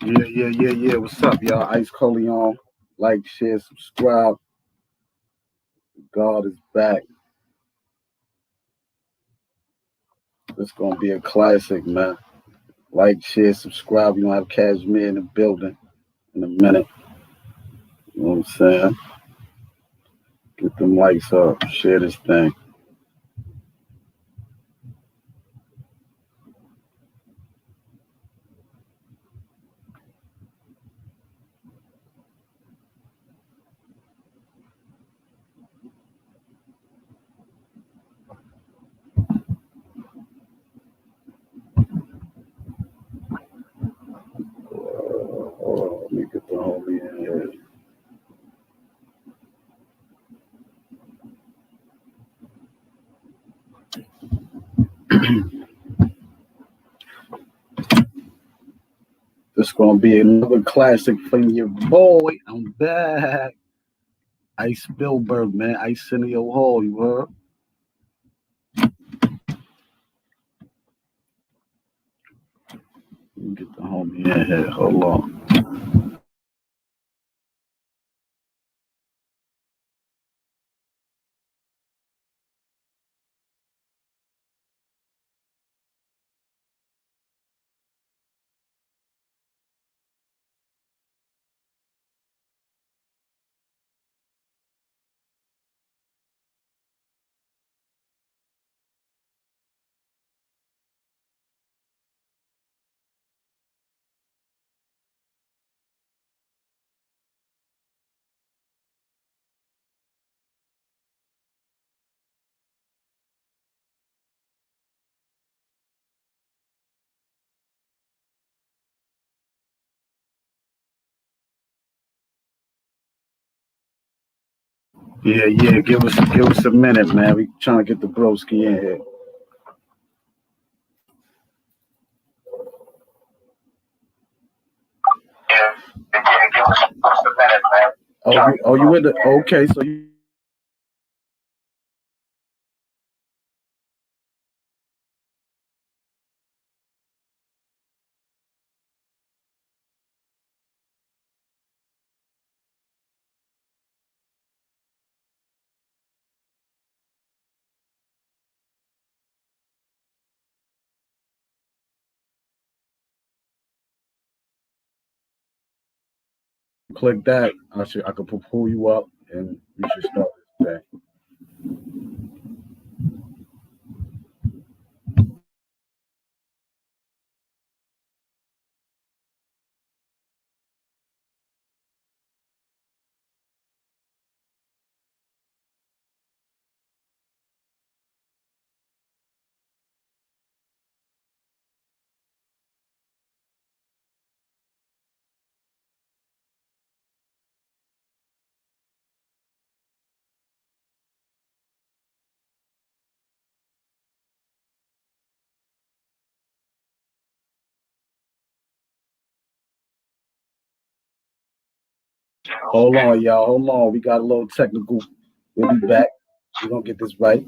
Yeah. What's up, y'all? Ice Coleon. Like, share, subscribe. God is back. It's gonna be a classic, man. Like, share, subscribe. You gonna have Cashmere in the building in a minute. You know what I'm saying? Get them lights up. Share this thing. Let me get the homie in here. This gonna be another classic from your boy. I'm back. Ice Spielberg, man. Ice Cineo Hall, you heard? Let me get the homie in here. Hold on. Yeah. Give us a minute, man. We trying to get the broski in here. Oh, you with the okay? So you click that. I could pull you up, and we should start this thing. Hold on, y'all. Hold on. We got a little technical. We'll be back. We're gonna get this right.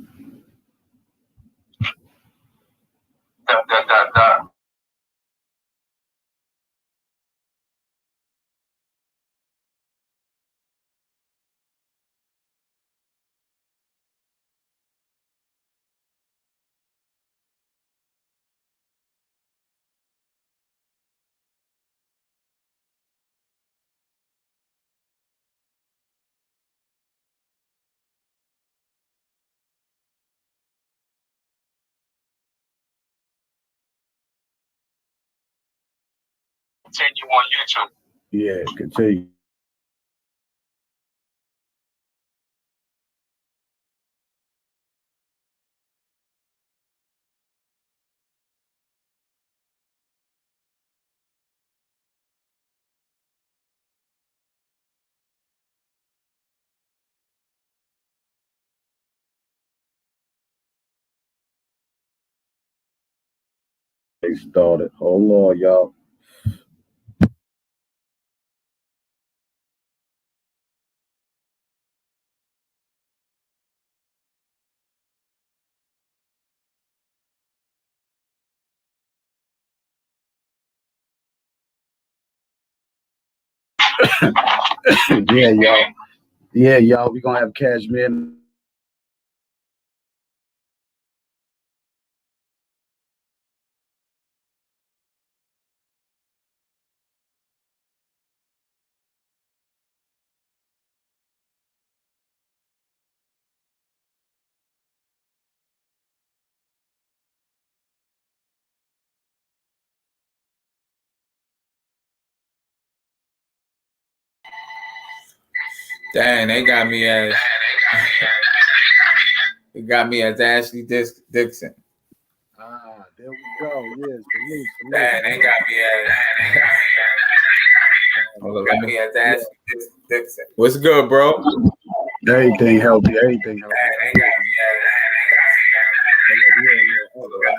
Yeah, continue. They started. Hold on, y'all. Yeah, y'all. Yeah, y'all. We gonna have Cashmere. Dang, they got me as Ashley Dixon. Ah, there we go. Yeah, salute. Dang, they got me as Ashley Dixon. What's good, bro? Everything healthy. Everything healthy. Dang, they got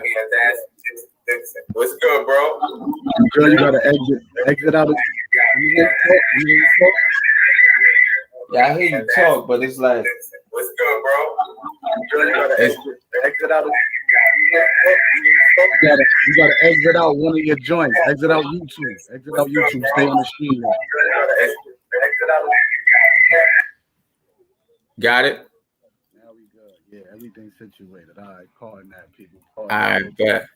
me as Ashley Dixon. What's good, bro? Girl, you gotta exit out of. Yeah, I hear you talk, but it's like, what's good, bro? Girl, you gotta exit out of. You gotta exit out one of your joints. Exit out YouTube. Exit out YouTube. Stay on the screen. Got it? Now we good. Yeah, everything's situated. All right, calling that people. All right, bet.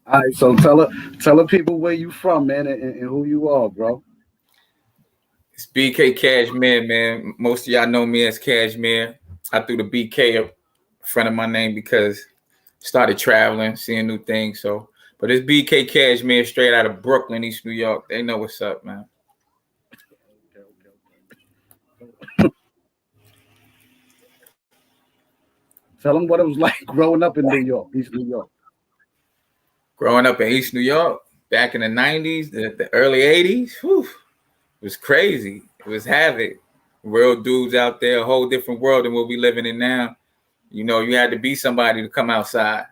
All right, so tell the people where you from, man, and who you are, bro. It's BK Cashmere, man. Most of y'all know me as Cashmere. I threw the BK up in front of my name because started traveling, seeing new things. So, but it's BK Cashmere, straight out of Brooklyn, East New York. They know what's up, man. Tell them what it was like growing up in New York, East New York. Growing up in East New York, back in the 90s, the early 80s, whew, it was crazy. It was havoc. Real dudes out there, a whole different world than what we living in now. You know, you had to be somebody to come outside,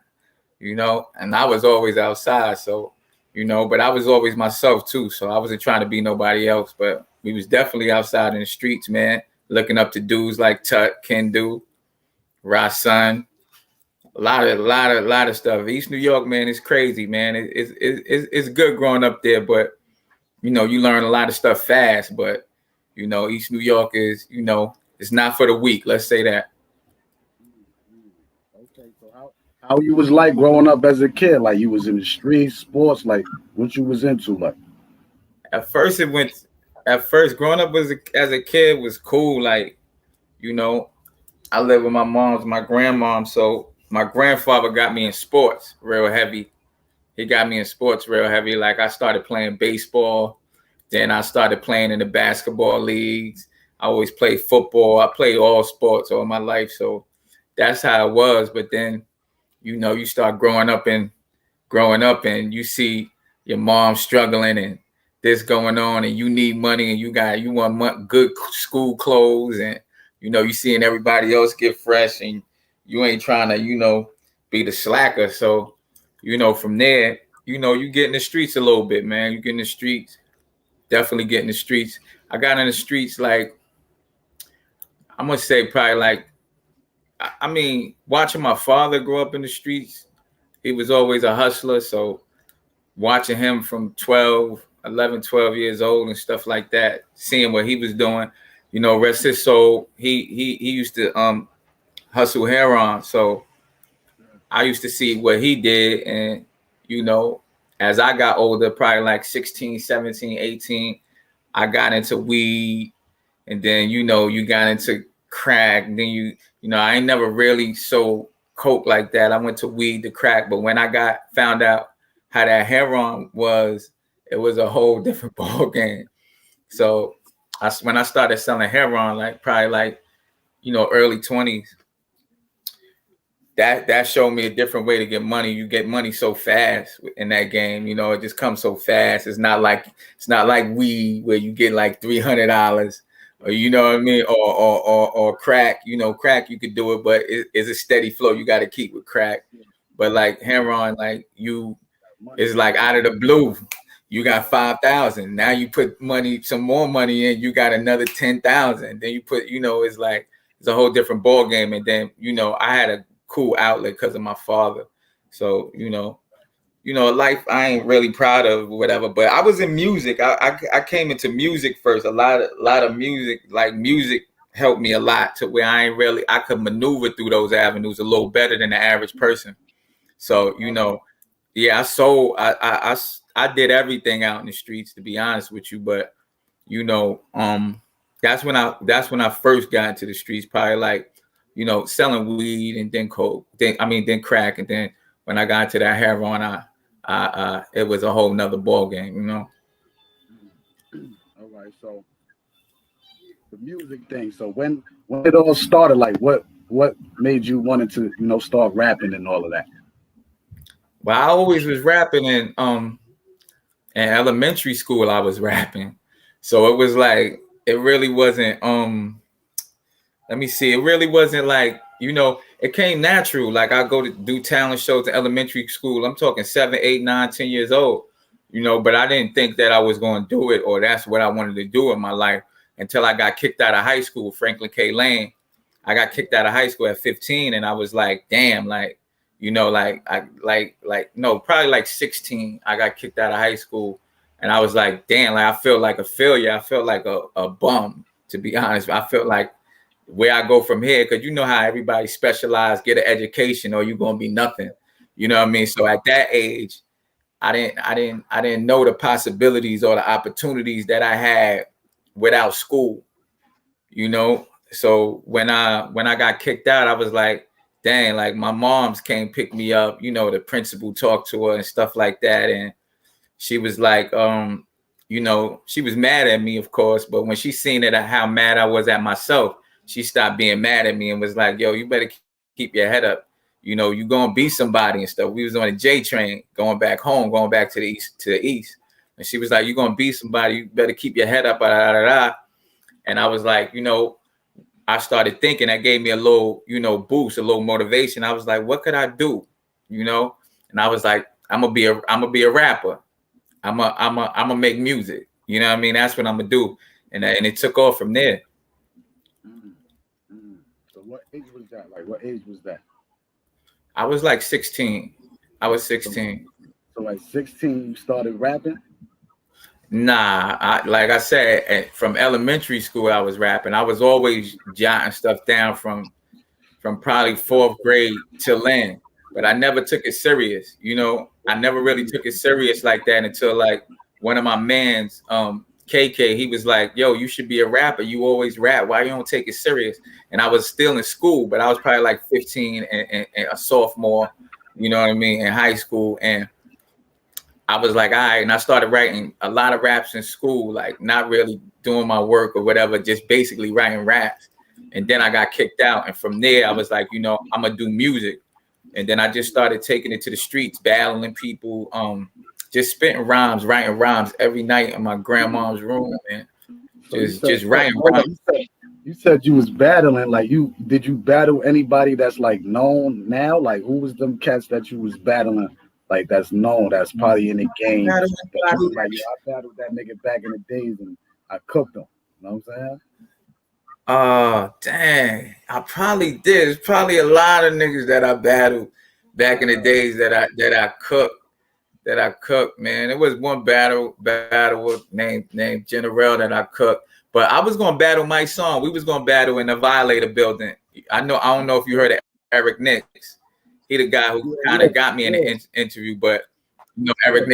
you know, and I was always outside. So, you know, but I was always myself too. So I wasn't trying to be nobody else, but we was definitely outside in the streets, man, looking up to dudes like Tut, Kendu, Rasan, a lot of stuff. East New York, man, it's crazy, man. It's good growing up there, but you know, you learn a lot of stuff fast. But you know, East New York is, you know, it's not for the weak. Let's say that. Okay, so how you was like growing up as a kid? Like you was in the streets, sports, like what you was into, like. At first, it went. At first, growing up as a kid was cool. Like, you know, I lived with my grandmom. So my grandfather got me in sports real heavy. He got me in sports real heavy. Like I started playing baseball. Then I started playing in the basketball leagues. I always played football. I played all sports all my life. So that's how it was. But then, you know, you start growing up and you see your mom struggling and this going on and you need money and you want good school clothes and you know you seeing everybody else get fresh and you ain't trying to, you know, be the slacker. So, you know, from there, you know, you get in the streets a little bit, man. You get in the streets, definitely get in the streets. I got in the streets like, I'm gonna say probably like, I mean, watching my father grow up in the streets, he was always a hustler. So watching him from 12 years old and stuff like that, seeing what he was doing, you know, rest his soul. He used to hustle heroin. So I used to see what he did. And, you know, as I got older, probably like 16, 17, 18, I got into weed. And then, you know, you got into crack. And then you know, I ain't never really so coke like that. I went to weed to crack. But when I found out how that heroin was, it was a whole different ball game. So when I started selling heroin, like probably like, you know, early 20s, that showed me a different way to get money. You get money so fast in that game. You know, it just comes so fast. It's not like weed where you get like $300 or you know what I mean, or crack. You know, crack you could do it, but it's a steady flow. You got to keep with crack. But like heroin, like it's like out of the blue. You got 5,000. Now you put some more money in. You got another 10,000. Then you put, you know, it's like it's a whole different ball game. And then, you know, I had a cool outlet because of my father. So, you know, a life I ain't really proud of or whatever. But I was in music. I came into music first. A lot of music, like music helped me a lot to where I could maneuver through those avenues a little better than the average person. So, yeah, I did everything out in the streets, to be honest with you. But you know, that's when I first got into the streets, probably like, selling weed and then coke, then crack, and then when I got into that heroin, it was a whole nother ball game. All right, so the music thing. So when it all started, like what made you wanted to start rapping and all of that? But I always was rapping in elementary school. I was rapping, so it was like it really wasn't. Let me see. It really wasn't like, it came natural. Like I go to do talent shows in elementary school. I'm talking 7, 8, 9, 10 years old, but I didn't think that I was going to do it or that's what I wanted to do in my life until I got kicked out of high school, Franklin K. Lane. I got kicked out of high school at 15 and I was like, damn, like, no, probably like 16. I got kicked out of high school and I was like, damn, like I felt like a failure. I felt like a bum, to be honest. I felt like where I go from here, because you know how everybody specialized, get an education or you're gonna be nothing. You know what I mean? So at that age, I didn't know the possibilities or the opportunities that I had without school. So when I got kicked out, I was like, dang, like my mom's came pick me up, the principal talked to her and stuff like that. And she was like, she was mad at me, of course, but when she seen it at how mad I was at myself, she stopped being mad at me and was like, yo, you better keep your head up. You gonna be somebody and stuff. We was on a J train going back home, going back to the east. And she was like, you gonna be somebody, you better keep your head up. Blah, blah, blah, blah. And I was like, I started thinking, that gave me a little, boost, a little motivation. I was like, what could I do? And I was like, I'm gonna be a rapper. I'm gonna make music. You know what I mean? That's what I'm gonna do. And it took off from there. Mm, mm. So what age was that? Like what age was that? I was like 16. I was So 16. so like 16 you started rapping? Nah, like I said, from elementary school, I was rapping. I was always jotting stuff down from probably fourth grade till then, but I never took it serious. I never really took it serious like that until like one of my mans, KK, he was like, yo, you should be a rapper. You always rap. Why you don't take it serious? And I was still in school, but I was probably like 15 and a sophomore, you know what I mean, in high school. And I was like, all right, and I started writing a lot of raps in school, like not really doing my work or whatever, just basically writing raps. And then I got kicked out. And from there, I was like, I'm gonna do music. And then I just started taking it to the streets, battling people, just spitting rhymes, writing rhymes every night in my grandma's room, and So you just said, writing hold on, rhymes. you said you was battling. Like did you battle anybody that's like known now? Like who was them cats that you was battling? Like that's known, that's probably in the game. That you was like, yeah, I battled that nigga back in the days and I cooked him. You know what I'm saying? Oh, dang. I probably did. There's probably a lot of niggas that I battled back in the days that I cooked, man. It was one battle named General that I cooked. But I was gonna battle my son. We was gonna battle in the Violator building. I don't know if you heard of Eric Nix. He the guy who Yeah, kind yeah, of got me in yeah, the interview, but yeah. Eric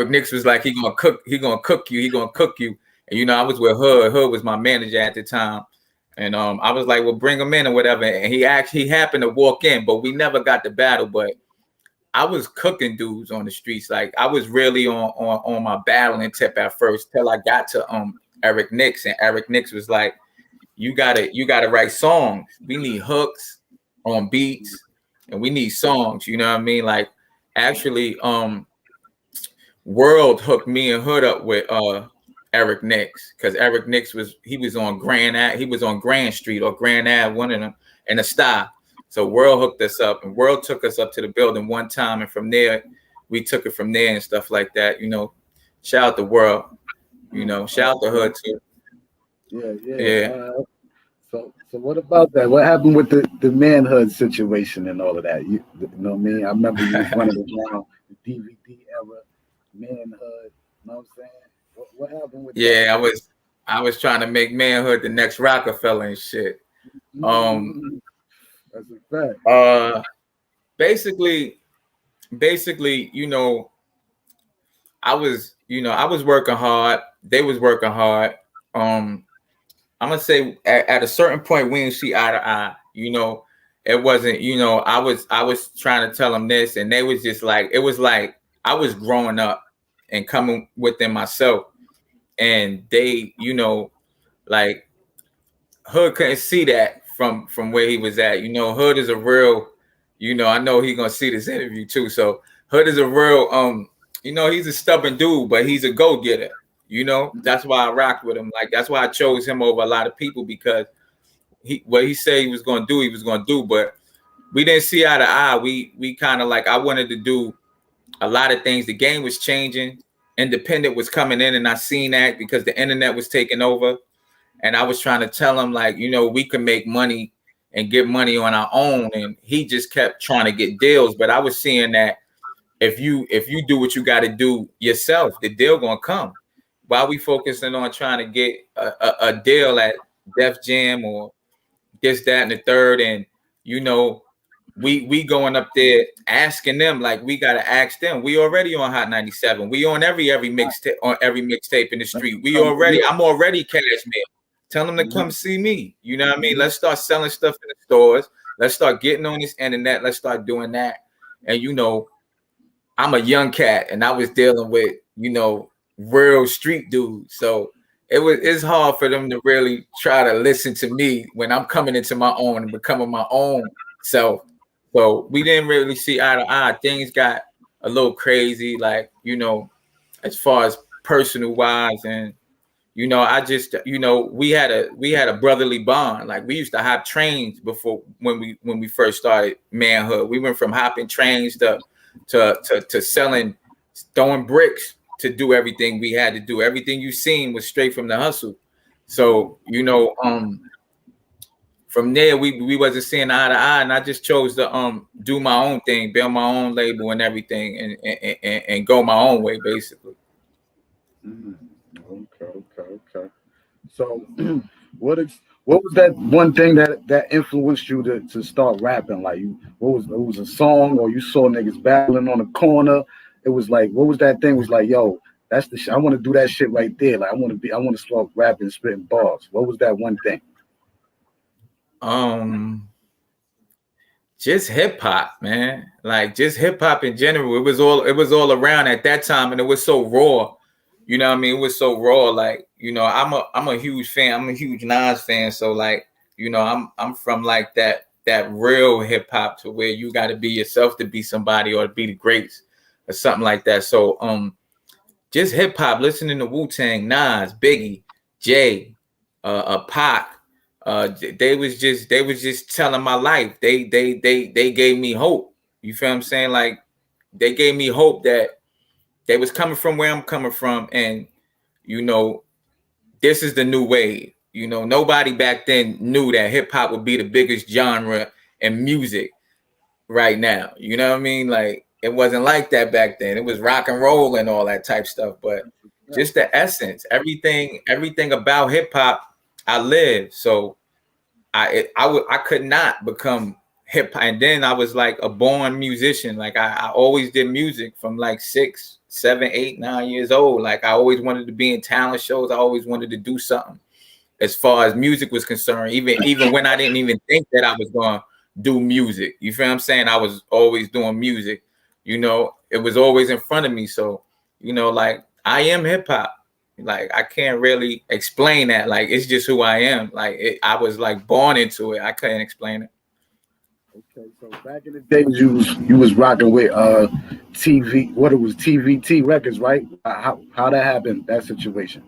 Nix was like, he gonna cook you. And I was with Hood. Hood was my manager at the time. And I was like, well, bring him in or whatever. And he happened to walk in, but we never got the battle. But I was cooking dudes on the streets. Like I was really on my battling tip at first till I got to Eric Nix. And Eric Nix was like, you gotta write songs. We need hooks on beats and we need songs, you know what I mean? Like actually World hooked me and Hood up with Eric Nix, because Eric Nix was on Grand Street or Grand Ave, one of them, in the Star. So World hooked us up, and World took us up to the building one time, and from there we took it from there and stuff like that. Shout out to World, shout out to Hood too. Yeah, yeah. Yeah. So what about that? What happened with the manhood situation and all of that? You know what I mean? I remember you was running around DVD era, Manhood. You know what I'm saying? What happened with that? Yeah, I was trying to make Manhood the next Rockefeller and shit. Um, That's a fact. uh, basically, basically, I was working hard. They was working hard. Um, I'm gonna say at a certain point we didn't see eye to eye. It wasn't. I was trying to tell them this, and they was just like, it was like I was growing up and coming within myself, and they, like Hood couldn't see that from where he was at. Hood is a real. I know he gonna see this interview too. So Hood is a real. He's a stubborn dude, but he's a go getter. That's why I rocked with him. Like that's why I chose him over a lot of people because what he said he was gonna do, he was gonna do. But we didn't see eye to eye. We kind of like I wanted to do a lot of things. The game was changing. Independent was coming in, and I seen that because the internet was taking over. And I was trying to tell him like, we can make money and get money on our own. And he just kept trying to get deals. But I was seeing that if you do what you got to do yourself, the deal gonna come. While we focusing on trying to get a deal at Def Jam or this, that, and the third, and we going up there asking them like we gotta ask them. We already on Hot 97. We on every mixtape in the street. I'm already Cashmere. Tell them to come see me. You know what I mean? Let's start selling stuff in the stores. Let's start getting on this internet. Let's start doing that. And I'm a young cat, and I was dealing with real street dudes. So it's hard for them to really try to listen to me when I'm coming into my own and becoming my own self. So we didn't really see eye to eye. Things got a little crazy, like as far as personal wise, and I just we had a brotherly bond. Like we used to hop trains before when we first started Manhood. We went from hopping trains to selling, throwing bricks to do everything we had to do. Everything you seen was straight from the hustle. So from there we wasn't seeing eye to eye, and I just chose to do my own thing, build my own label and everything, and go my own way basically. Okay. So, what was that one thing that influenced you to start rapping? Like, it was a song, or you saw niggas battling on the corner? It was like, what was that thing? It was like, yo, that's the shit. I want to do that shit right there. Like, I want to start rapping, spitting bars. What was that one thing? Just hip hop, man. Like just hip hop in general. It was all around at that time, and it was so raw. You know what I mean? It was so raw. Like, I'm a huge fan. I'm a huge Nas fan. So like, I'm from like that real hip hop to where you gotta be yourself to be somebody or to be the greats or something like that. So just hip hop, listening to Wu-Tang, Nas, Biggie, Jay, Pac. They was just telling my life. They gave me hope. You feel what I'm saying? Like they gave me hope that they was coming from where I'm coming from, and this is the new wave. Nobody back then knew that hip hop would be the biggest genre in music right now. You know what I mean? Like it wasn't like that back then. It was rock and roll and all that type stuff, but just the essence, everything about hip hop, I live. So I could not become hip hop. And then I was like a born musician. Like I always did music from like 6, 7, 8, 9 years old. Like I always wanted to be in talent shows. I always wanted to do something as far as music was concerned. Even when I didn't even think that I was going to do music. You feel what I'm saying? I was always doing music. It was always in front of me. So, like I am hip hop. Like I can't really explain that. Like it's just who I am. Like I was like born into it. I couldn't explain it. Okay, so back in the day, you was rocking with TV. What it was, TVT Records, right? How that happened? That situation.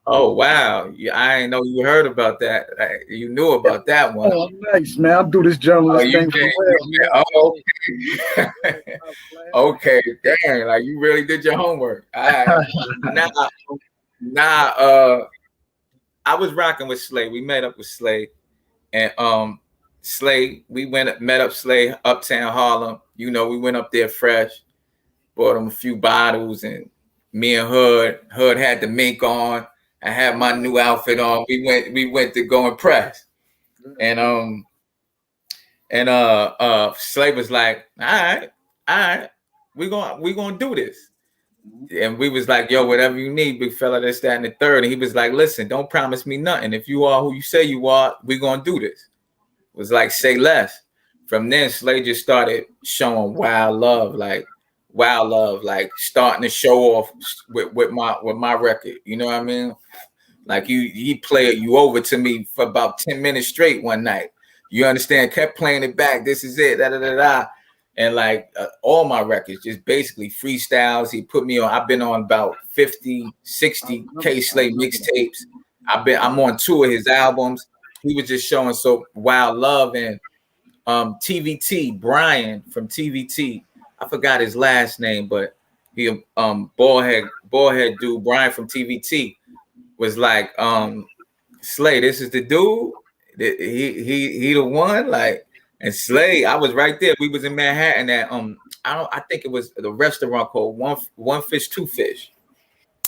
Oh wow! Yeah, I didn't know you heard about that. You knew about that one. Oh, nice, man. I do this Oh, journalist you thing for did. real, man. Oh, okay. Okay, dang! Like you really did your homework. All right. Nah. I was rocking with Slay. We met up with Slay, and Slay. We met up Slay uptown Harlem. We went up there fresh, bought him a few bottles, and me and Hood had the mink on. I had my new outfit on. We went to go impress, and Slay was like, all right, we gonna do this. And we was like, yo, whatever you need, big fella, this, that, and the third. And he was like, listen, don't promise me nothing. If you are who you say you are, we gonna do this. It was like, say less. From then, Slay just started showing wild love, like starting to show off with my record. You know what I mean? Like he played you over to me for about 10 minutes straight one night. You understand? Kept playing it back. This is it. Da da da da. And like all my records, just basically freestyles. He put me on. I've been on about 50, 60 K Slay mixtapes. I'm on 2 of his albums. He was just showing so wild love. And TVT Brian from TVT. I forgot his last name, but he bald head dude Brian from TVT was like, Slay, this is the dude. He the one. Like, and Slay, I was right there. We was in Manhattan at I think it was the restaurant called One Fish Two Fish,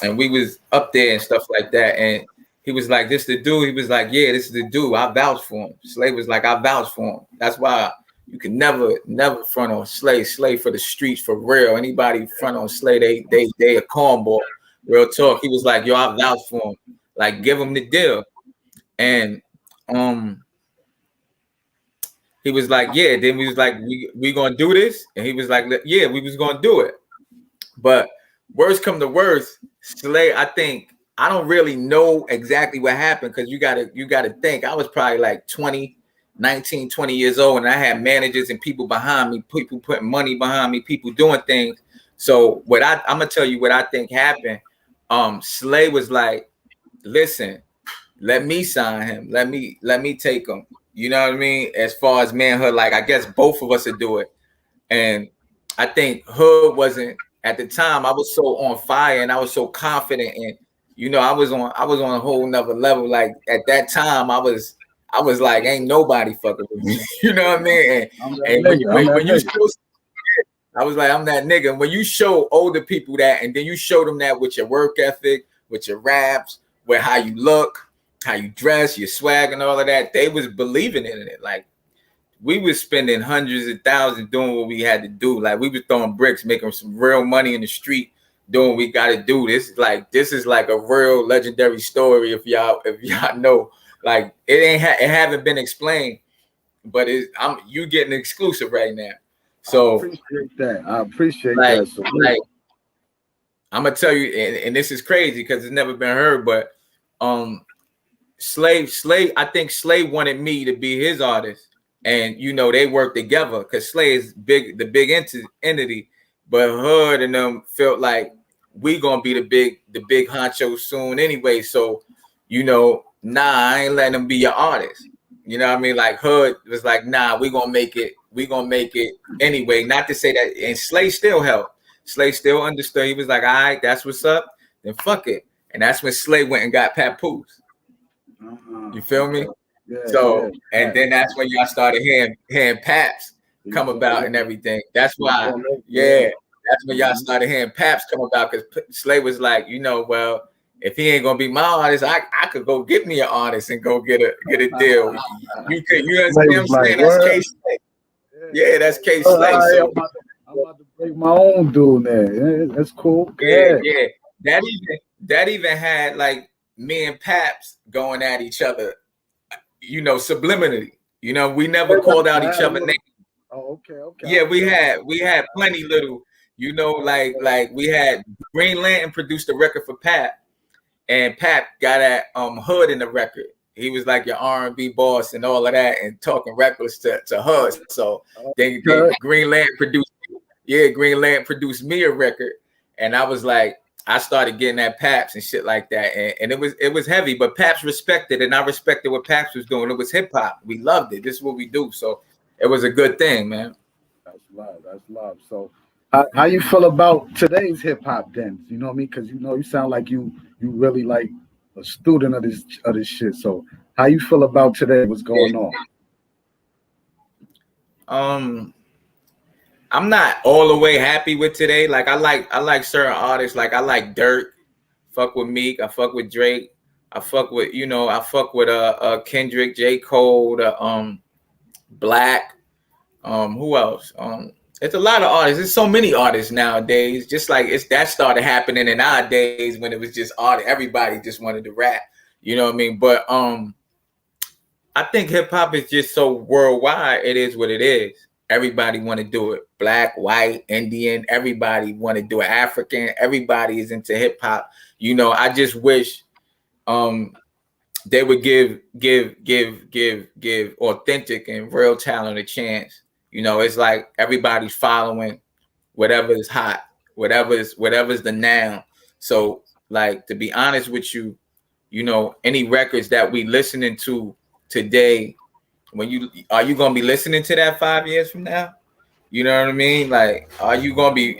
and we was up there and stuff like that. And he was like, "This the dude." He was like, "Yeah, this is the dude. I vouch for him." Slay was like, "I vouch for him." That's why you can never front on Slay. Slay for the streets for real. Anybody front on Slay, they a cornball. Real talk. He was like, "Yo, I vouch for him. Like, give him the deal." And he was like, "Yeah." Then we was like, "We gonna do this?" And he was like, "Yeah, we was gonna do it." But worst come to worst, Slay, I think I don't really know exactly what happened because you gotta think I was probably like 20, 19, 20 years old, and I had managers and people behind me, people putting money behind me, people doing things. So I'm gonna tell you what I think happened. Slay was like, listen, let me sign him. Let me take him. You know what I mean? As far as manhood, like I guess both of us would do it. And I think Hood wasn't at the time. I was so on fire and I was so confident, and I was on a whole nother level. Like at that time, I was like, ain't nobody fucking with me. You know what I mean? And when you show, I was like, I'm that nigga. And when you show older people that, and then you show them that with your work ethic, with your raps, with how you look, how you dress, your swag, and all of that, they was believing in it. Like we was spending hundreds of thousands doing what we had to do. Like we was throwing bricks, making some real money in the street, doing what we got to do. This is like a real legendary story. If y'all know, like it haven't been explained, but you getting exclusive right now. So I appreciate like that. So like I'm gonna tell you, and this is crazy because it's never been heard, but um Slay, I think Slay wanted me to be his artist, and they work together because Slay is big, the big entity, but Hood and them felt like we gonna be the big honcho soon anyway. So, nah, I ain't letting him be your artist. You know what I mean? Like Hood was like, nah, we gonna make it. We gonna make it anyway. Not to say that, and Slay still helped. Slay still understood. He was like, all right, that's what's up. Then fuck it. And that's when Slay went and got Papoose. You feel me? So, and then that's when y'all started hearing Paps come about and everything. That's why, yeah, that's when y'all started hearing Paps come about because Slay was like, well, if he ain't gonna be my artist, I could go get me an artist and go get a deal. You understand what I'm saying? That's K Slay. Yeah, that's K Slay. So I'm about to break my own dude there. That's cool. Yeah. That even had like me and Paps going at each other, subliminally. We never called out each other names. Oh, okay. Yeah, we had plenty little, like we had Green Lantern produced a record for Pap, and Pap got at Hood in the record. He was like your R&B boss and all of that, and talking reckless to Hood. So then Green Lantern produced me a record, and I was like, I started getting at Paps and shit like that, and it was heavy, but Paps respected, and I respected what Paps was doing. It was hip hop. We loved it. This is what we do. So it was a good thing, man. That's love. That's love. So, how you feel about today's hip hop then? You know what I mean? Because you sound like you really like a student of this shit. So, how you feel about today? What's going on? Um, I'm not all the way happy with today. Like I like certain artists. Like I like Dirk. Fuck with Meek. I fuck with Drake. I fuck with I fuck with Kendrick, J. Cole, Black. Who else? It's a lot of artists. There's so many artists nowadays. Just like that started happening in our days when it was just art. Everybody just wanted to rap. You know what I mean? But I think hip hop is just so worldwide. It is what it is. Everybody want to do it. Black, white, Indian. Everybody want to do it. African. Everybody is into hip hop. I just wish they would give authentic and real talent a chance. It's like everybody's following whatever is hot, whatever's the noun. So, like, to be honest with you, any records that we listening to today, are you gonna be listening to that 5 years from now? You know what I mean? Like, are you gonna be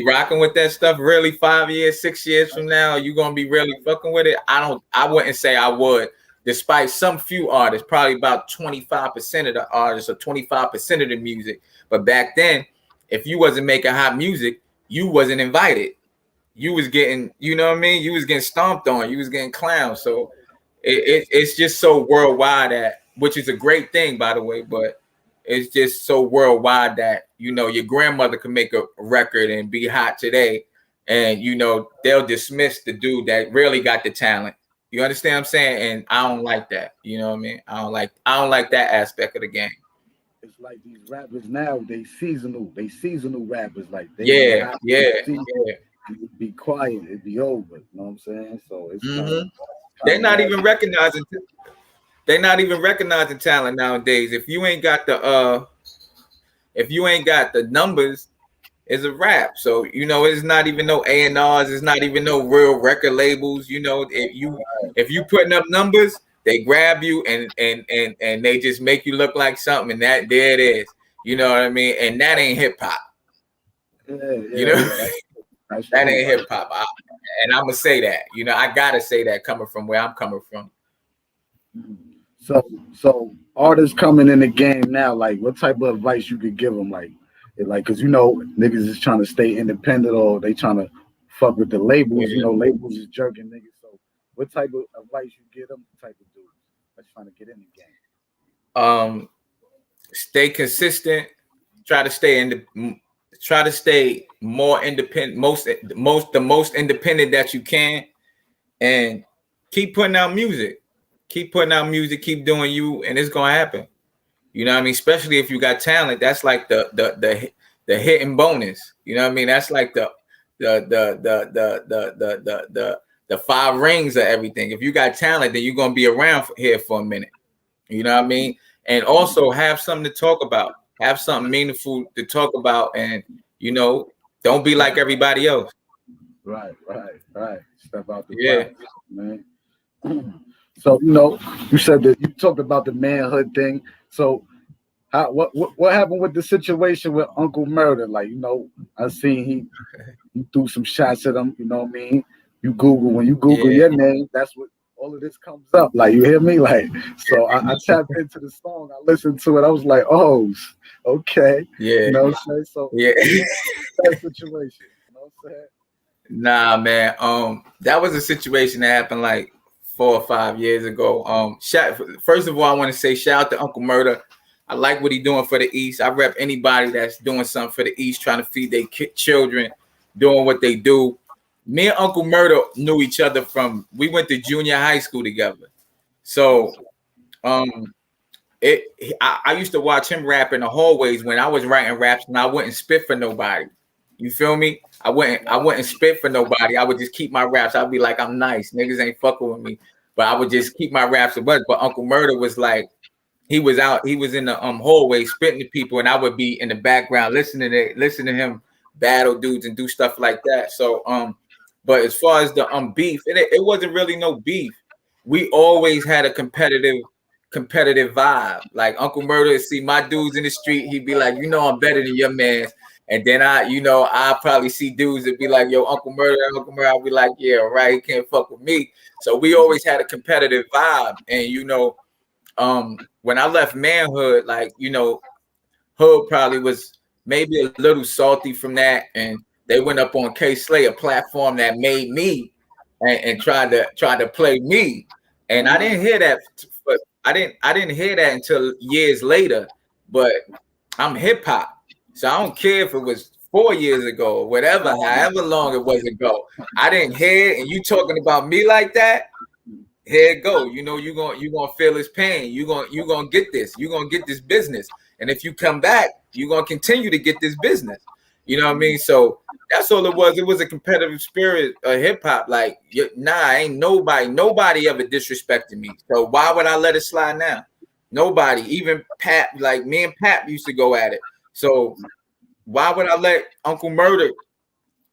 rocking with that stuff really 5 years, 6 years from now? Are you gonna be really fucking with it? I wouldn't say I would, despite some few artists, probably about 25% of the artists or 25% of the music. But back then, if you wasn't making hot music, you wasn't invited. You was getting, you know what I mean? You was getting stomped on, you was getting clowned. So it's just so worldwide which is a great thing, by the way, but it's just so worldwide that your grandmother can make a record and be hot today, and they'll dismiss the dude that really got the talent. You understand what I'm saying? And I don't like that. You know what I mean? I don't like that aspect of the game. It's like these rappers now, they seasonal. They seasonal rappers. Like they be Yeah, hot yeah, season, yeah. be quiet, it be over. You know what I'm saying? So it's hmm kind They're of not mad. even recognizing. They're not even recognizing talent nowadays. If you ain't got the numbers, it's a rap. So it's not even no A&Rs. It's not even no real record labels. If you putting up numbers, they grab you and they just make you look like something. And that there it is. You know what I mean? And that ain't hip hop. Yeah, You yeah, know, yeah. That's that true. ain't hip hop. And I'm gonna say that. I gotta say that coming from where I'm coming from. So, so artists coming in the game now, like, what type of advice you could give them, cause niggas is trying to stay independent or they trying to fuck with the labels. Yeah. Labels is jerking niggas. So, what type of advice you give them? Type of dudes that's trying to get in the game. Um, Stay consistent. Try to stay in the. Try to stay more independent. The most independent that you can, and keep putting out music. Keep putting out music. Keep doing you, and it's gonna happen. You know what I mean? Especially if you got talent, that's like the hitting bonus. You know what I mean? That's like the five rings of everything. If you got talent, then you're gonna be around here for a minute. You know what I mean? And also have something to talk about. Have something meaningful to talk about, and you know, don't be like everybody else. Right. Step out the Yeah, box, man. So you said that you talked about the manhood thing. So what happened with the situation with Uncle Murda? Like I seen he threw some shots at him. You know what I mean? When you Google yeah, your name, that's what all of this comes up. Like you hear me? Like so I tapped into the song. I listened to it. I was like, oh, okay. yeah, You know what I'm saying? So yeah. that situation. You know what I'm saying? Nah, man. That was a situation that happened like 4 or 5 years ago. First of all, I want to say shout out to Uncle Murda. I like what he doing for the East. I rep anybody that's doing something for the East, trying to feed their children, doing what they do. Me and Uncle Murda knew each other we went to junior high school together. So um, I used to watch him rap in the hallways when I was writing raps, and I wouldn't spit for nobody. You feel me? I wouldn't spit for nobody. I would just keep my raps. I'd be like, I'm nice. Niggas ain't fucking with me. But I would just keep my raps and what. But Uncle Murda was like, he was in the hallway spitting to people, and I would be in the background listening to him battle dudes and do stuff like that. So but as far as the beef, it wasn't really no beef. We always had a competitive vibe. Like Uncle Murda see my dudes in the street, he'd be like, I'm better than your man. And then I probably see dudes that be like, yo, Uncle Murda, I'll be like, yeah, right, he can't fuck with me. So we always had a competitive vibe. And when I left Manhood, like, Hood probably was maybe a little salty from that, and they went up on K Slay, a platform that made me, and tried to play me, and I didn't hear that. But I didn't hear that until years later. But I'm hip hop, so I don't care if it was 4 years ago or whatever, however long it was ago. I didn't hear it, and you talking about me like that. Here it go. You know, you gonna feel his pain. You gonna get this. You gonna get this business. And if you come back, you gonna continue to get this business. You know what I mean? So that's all it was. It was a competitive spirit of hip hop. Like, ain't nobody ever disrespected me. So why would I let it slide now? Nobody, even Pat, like me and Pat used to go at it. So why would I let Uncle Murda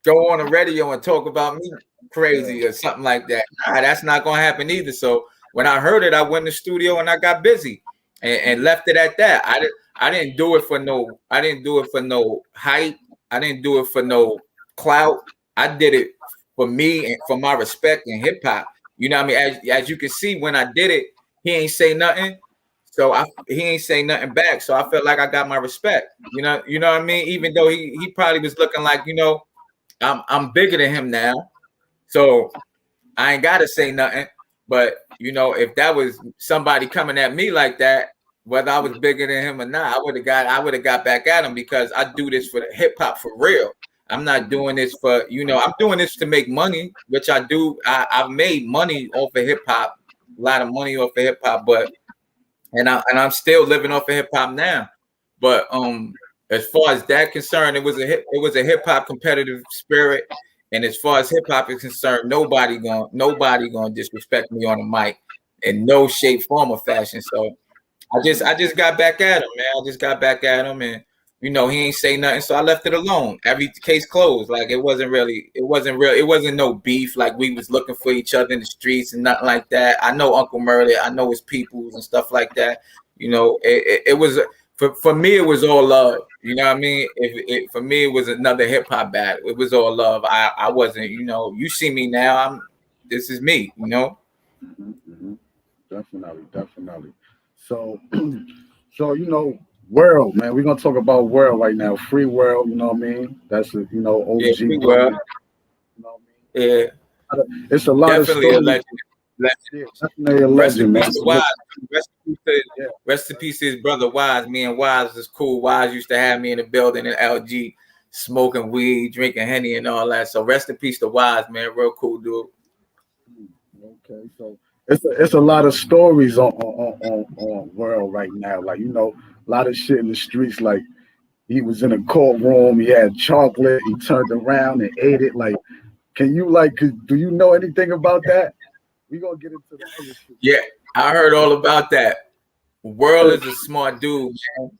go on the radio and talk about me crazy or something like that? Nah, that's not gonna happen either. So when I heard it, I went in the studio and I got busy and left it at that. I didn't do it for no hype. I didn't do it for no clout. I did it for me and for my respect in hip hop. You know what I mean? As you can see, when I did it, he ain't say nothing. So he ain't say nothing back. So I felt like I got my respect. You know what I mean? Even though he probably was looking like, I'm bigger than him now. So I ain't gotta say nothing. But if that was somebody coming at me like that, whether I was bigger than him or not, I would have got back at him, because I do this for the hip hop for real. I'm not doing this for, I'm doing this to make money, which I do. I've made money off of hip hop, a lot of money off of hip hop, but I'm still living off of hip hop now. But as far as that concerned, it was a hip hop competitive spirit. And as far as hip hop is concerned, nobody gonna disrespect me on the mic in no shape, form, or fashion. So I just got back at him, man. I just got back at him, and he ain't say nothing, so I left it alone. Every case closed. Like, it wasn't no beef. Like, we was looking for each other in the streets and nothing like that. I know Uncle Murda, I know his peoples and stuff like that. It was for me, it was all love. You know what I mean? For me, it was another hip hop battle. It was all love. I wasn't, you see me now. This is me. Mm-hmm. Definitely. So, World, man. We're gonna talk about World right now. Free World, you know what I mean? That's OG. Yeah, Free World. You know what I mean? Yeah, it's a lot definitely of stories. A legend. Yeah, definitely a legend, man. Rest in peace to his brother Wise. Me and Wise is cool. Wise used to have me in the building in LG, smoking weed, drinking Henny, and all that. So rest in peace to Wise, man. Real cool dude. Okay, so it's a lot of stories on World right now. Like, a lot of shit in the streets. Like, he was in a courtroom, he had chocolate, he turned around and ate it. Like, do you know anything about that? We gonna get into the other shit. Yeah, I heard all about that. World is a smart dude, man.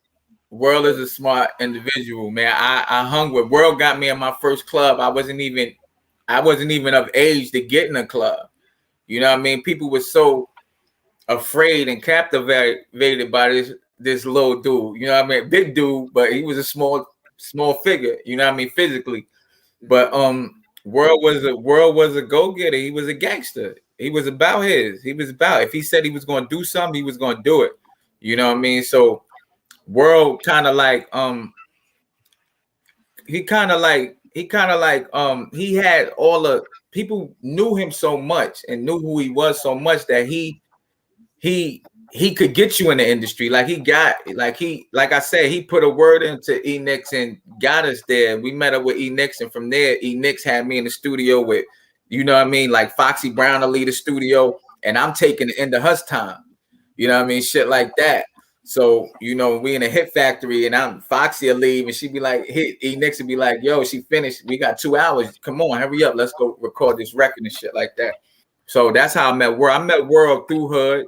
World is a smart individual, man. I hung with World. Got me in my first club. I wasn't even of age to get in a club. You know what I mean? People were so afraid and captivated by this little dude. You know what I mean? Big dude, but he was a small figure. You know what I mean? Physically, but World was a go-getter. He was a gangster. He was about if he said he was going to do something, he was going to do it. You know what I mean? So World kind of like he had all the people knew him so much and knew who he was so much that he could get you in the industry. Like, like I said, he put a word into E Nix and got us there. We met up with E Nix, and from there, E Nix had me in the studio with, you know what I mean? Like, Foxy Brown to lead the studio, and I'm taking it into Hus time. You know what I mean? Shit like that. So, we in a hit factory, and Foxy will leave, and she'd be like, E Nix would be like, yo, she finished. We got 2 hours. Come on, hurry up. Let's go record this record and shit like that. So that's how I met World. I met World through Hood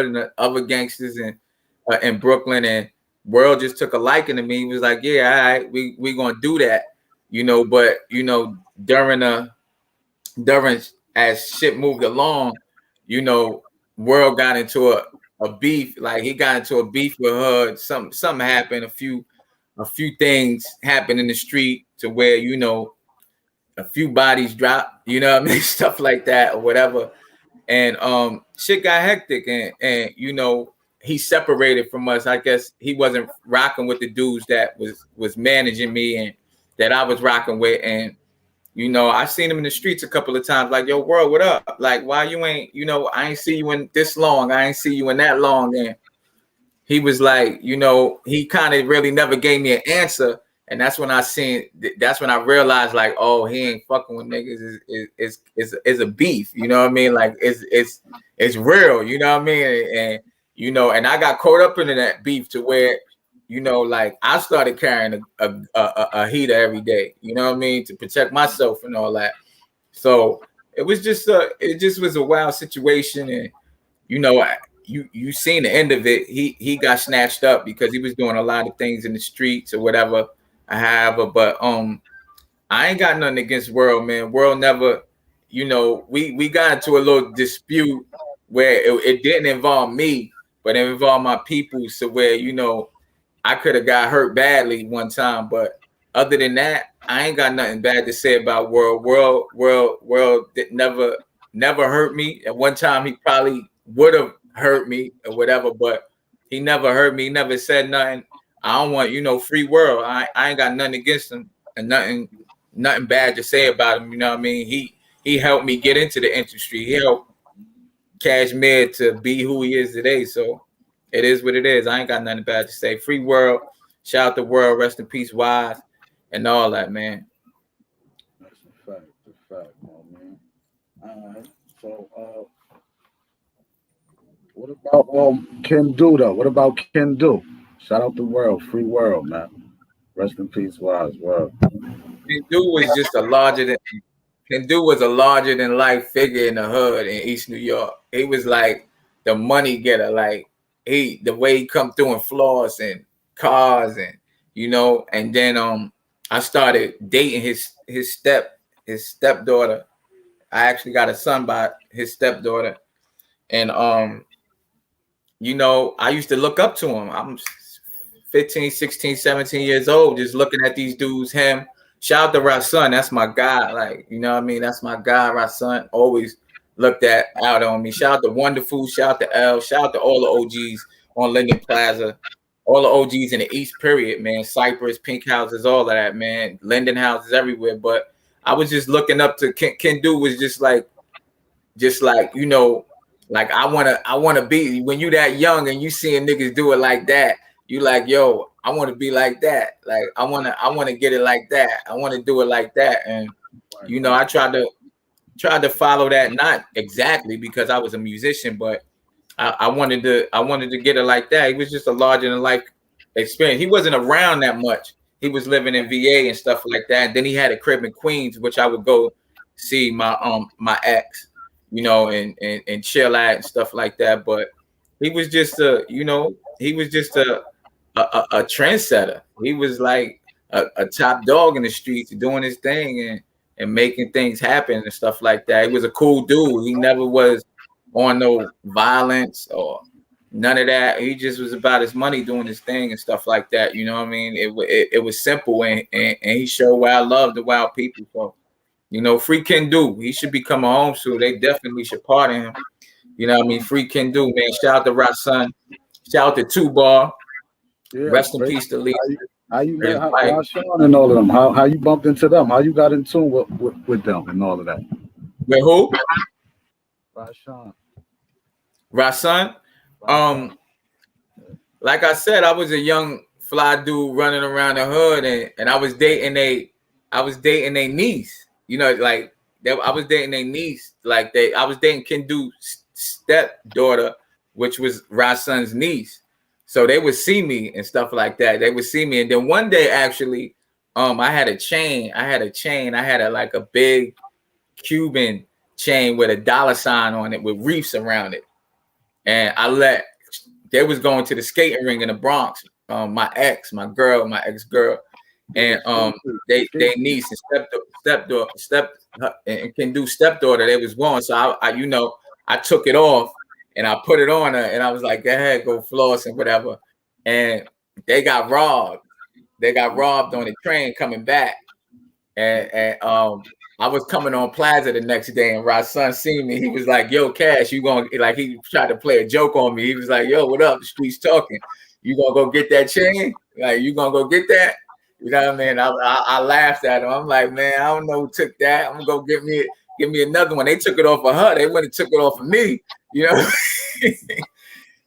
and the other gangsters in Brooklyn, and World just took a liking to me. He was like, yeah, all right, we gonna do that, but during as shit moved along, World got into a beef. Like, he got into a beef with Hood. Something happened, a few things happened in the street to where, a few bodies dropped, stuff like that or whatever. And shit got hectic, and he separated from us. I guess he wasn't rocking with the dudes that was managing me and that I was rocking with. And I seen him in the streets a couple of times, like, yo, world, what up? Like, why you ain't, I ain't see you in this long. I ain't see you in that long. And he was like, he kind of really never gave me an answer. And that's when that's when I realized, like, oh, he ain't fucking with niggas is a beef. You know what I mean? Like, it's real. You know what I mean? And I got caught up into that beef to where, like, I started carrying a heater every day. You know what I mean? To protect myself and all that. So it just was a wild situation. And you seen the end of it. He got snatched up because he was doing a lot of things in the streets or whatever. But I ain't got nothing against World, man. World never, we got into a little dispute where it didn't involve me, but it involved my people. So where, I could have got hurt badly one time, but other than that, I ain't got nothing bad to say about World. World never hurt me. At one time, he probably would have hurt me or whatever, but he never hurt me. He never said nothing. I don't want, free World. I ain't got nothing against him and nothing bad to say about him. You know what I mean? He helped me get into the industry. He helped Cashmere to be who he is today. So it is what it is. I ain't got nothing bad to say. Free World. Shout out to World. Rest in peace, Wise, and all that, man. That's a fact. A fact, man. All right. So, what about Kendu though? What about Kendu? Shout out to World. Free World, man. Rest in peace, Wise World. Kendu was just a larger than Kendu was a larger than life figure in the hood in East New York. He was like the money getter. Like the way he come through in floors and cars and and then I started dating his stepdaughter. I actually got a son by his stepdaughter. And I used to look up to him. I'm 15, 16, 17 years old, just looking at these dudes, him. Shout out to Rasun, that's my guy. Like, you know what I mean? That's my guy, Rasun. Always looked out on me. Shout out to Wonderful, shout out to L, shout out to all the OGs on Linden Plaza, all the OGs in the East period, man. Cypress, Pink Houses, all of that, man. Linden houses everywhere. But I was just looking up to Kendu was just like, like I wanna be when you that young and you seeing niggas do it like that. You like, yo, I want to be like that. Like, I want to get it like that. I want to do it like that. And, I tried to follow that, not exactly because I was a musician, but I wanted to get it like that. He was just a larger than life experience. He wasn't around that much. He was living in VA and stuff like that. And then he had a crib in Queens, which I would go see my ex, and chill at and stuff like that. But he was just a trendsetter. He was like a top dog in the streets doing his thing and making things happen and stuff like that. He was a cool dude. He never was on no violence or none of that. He just was about his money doing his thing and stuff like that. You know what I mean? It was simple and he showed wild love to wild people. So, free Kendu. He should become a home soon. They definitely should pardon him. You know what I mean? Free Kendu, man. Shout out to Rasun. Shout out to Two Bar. Yeah, rest in peace to Lee. How you met Rashawn and all of them? How you bumped into them? How you got in tune with them and all of that? With who? Rasun. Like I said, I was a young fly dude running around the hood, and I was dating their niece. I was dating their niece. I was dating Kendu's stepdaughter, which was Rasun's niece. So they would see me and stuff like that. They would see me. And then one day, actually, I had a chain. I had a big Cuban chain with a dollar sign on it with reefs around it. And they was going to the skating ring in the Bronx. My ex-girl, and they niece and and Kendu stepdaughter, they was going. So I took it off. And I put it on her, and I was like, "Go ahead, go floss and whatever." And they got robbed. They got robbed on the train coming back, and I was coming on Plaza the next day, and Rasan seen me. He was like, "Yo, Cash, you gonna like?" He tried to play a joke on me. He was like, "Yo, what up? The streets talking. You gonna go get that chain? Like, you gonna go get that?" You know what I mean? I laughed at him. I'm like, "Man, I don't know who took that. I'm gonna go give me another one." They took it off of her. They wouldn't have took it off of me. You know.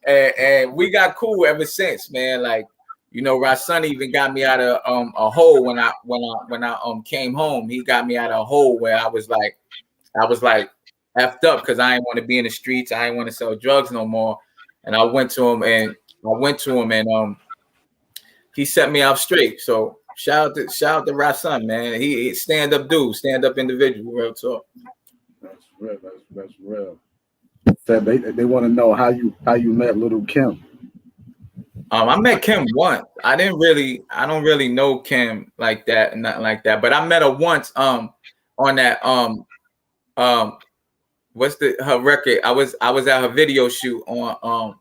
and we got cool ever since, man. Like, you know, Rasan even got me out of a hole when I came home. He got me out of a hole where I was like effed up because I didn't want to be in the streets. I didn't want to sell drugs no more. And I went to him and he set me out straight. So shout out to Rasan, man. He stand up dude, stand up individual, real talk. That's real. That's real. Said they want to know how you met Little Kim. I met Kim once. I don't really know Kim like that, nothing like that. But I met her once on that what's her record? I was at her video shoot on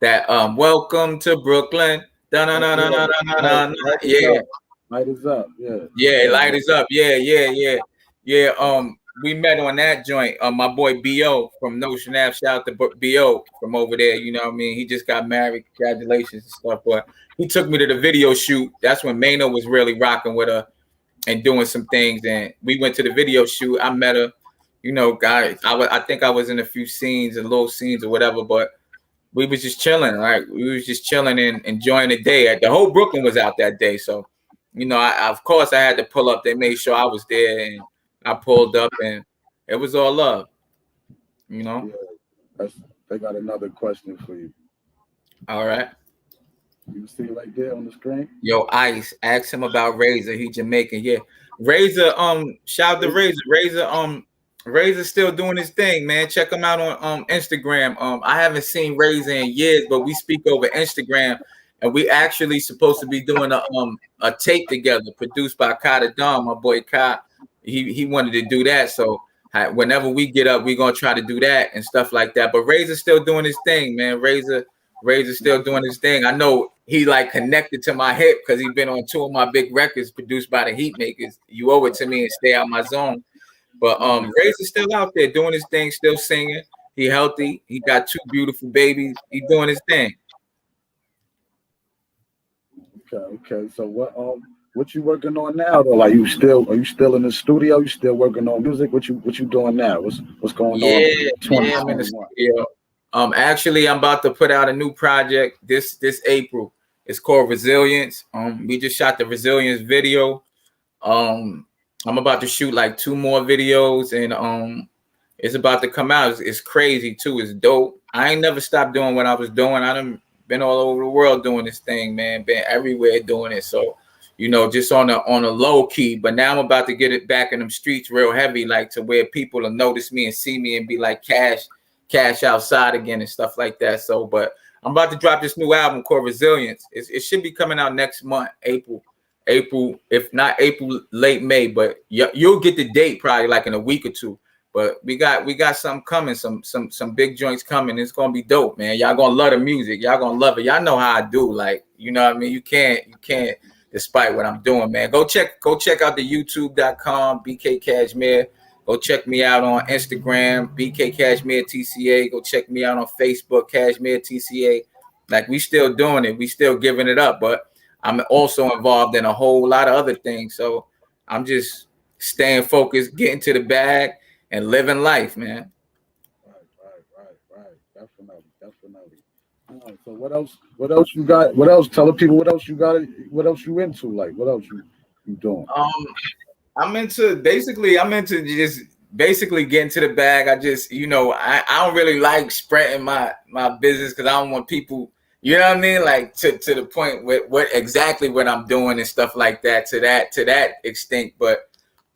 that Welcome to Brooklyn. Yeah. Light is up. Yeah. Yeah, light is up. Yeah. We met on that joint. My boy B.O. from Notion Ave. Shout out to B.O. from over there. You know what I mean? He just got married. Congratulations and stuff. But he took me to the video shoot. That's when Mano was really rocking with her and doing some things. And we went to the video shoot. I met her. You know, guys, I think I was in a few scenes and little scenes or whatever. But we was just chilling. Like, we was just chilling and enjoying the day. The whole Brooklyn was out that day. So, you know, of course I had to pull up. They made sure I was there, and I pulled up, and it was all love, you know. Yeah, they got another question for you. All right. You see it right there on the screen? Yo, Ice, ask him about Razor. He Jamaican. Yeah. Razor, shout out to Razor. Razor's still doing his thing, man. Check him out on Instagram. I haven't seen Razor in years, but we speak over Instagram, and we actually supposed to be doing a tape together, produced by Kai Don, my boy Kai. He wanted to do that, so whenever we get up, we're gonna try to do that and stuff like that. But Razor's still doing his thing, man. Razor's still doing his thing. I know he like connected to my hip because he's been on two of my big records produced by the Heat Makers. You owe it to me and stay out my zone. But Razor's still out there doing his thing, still singing. He healthy. He got two beautiful babies. He doing his thing. Okay. So what you working on now though? Like, are you still in the studio? You still working on music? What you doing now? What's going on? Yeah, I'm in the studio. Actually, I'm about to put out a new project this April. It's called Resilience. We just shot the Resilience video. I'm about to shoot like 2 more videos, and it's about to come out. It's crazy too. It's dope. I ain't never stopped doing what I was doing. I done been all over the world doing this thing, man. Been everywhere doing it. So, you know, just on a low key. But now I'm about to get it back in them streets real heavy, like to where people will notice me and see me and be like, Cash outside again and stuff like that. So, but I'm about to drop this new album called Resilience. It should be coming out next month, April, if not April, late May. But you'll get the date probably like in a week or 2. But we got something coming, some big joints coming. It's gonna be dope, man. Y'all gonna love the music. Y'all gonna love it. Y'all know how I do. Like, you know what I mean? You can't despite what I'm doing, man. Go check out the youtube.com, BK Cashmere. Go check me out on Instagram, BK Cashmere TCA. Go check me out on Facebook, Cashmere TCA. Like, we still doing it. We still giving it up. But I'm also involved in a whole lot of other things. So I'm just staying focused, getting to the bag, and living life, man. Right. Definitely. So what else you got? What else? Tell the people what else you got. What else you into? Like, what else you doing? I'm into just basically getting to the bag. I just, you know, I don't really like spreading my business because I don't want people, you know what I mean? Like to the point with what I'm doing and stuff like that to that extent. But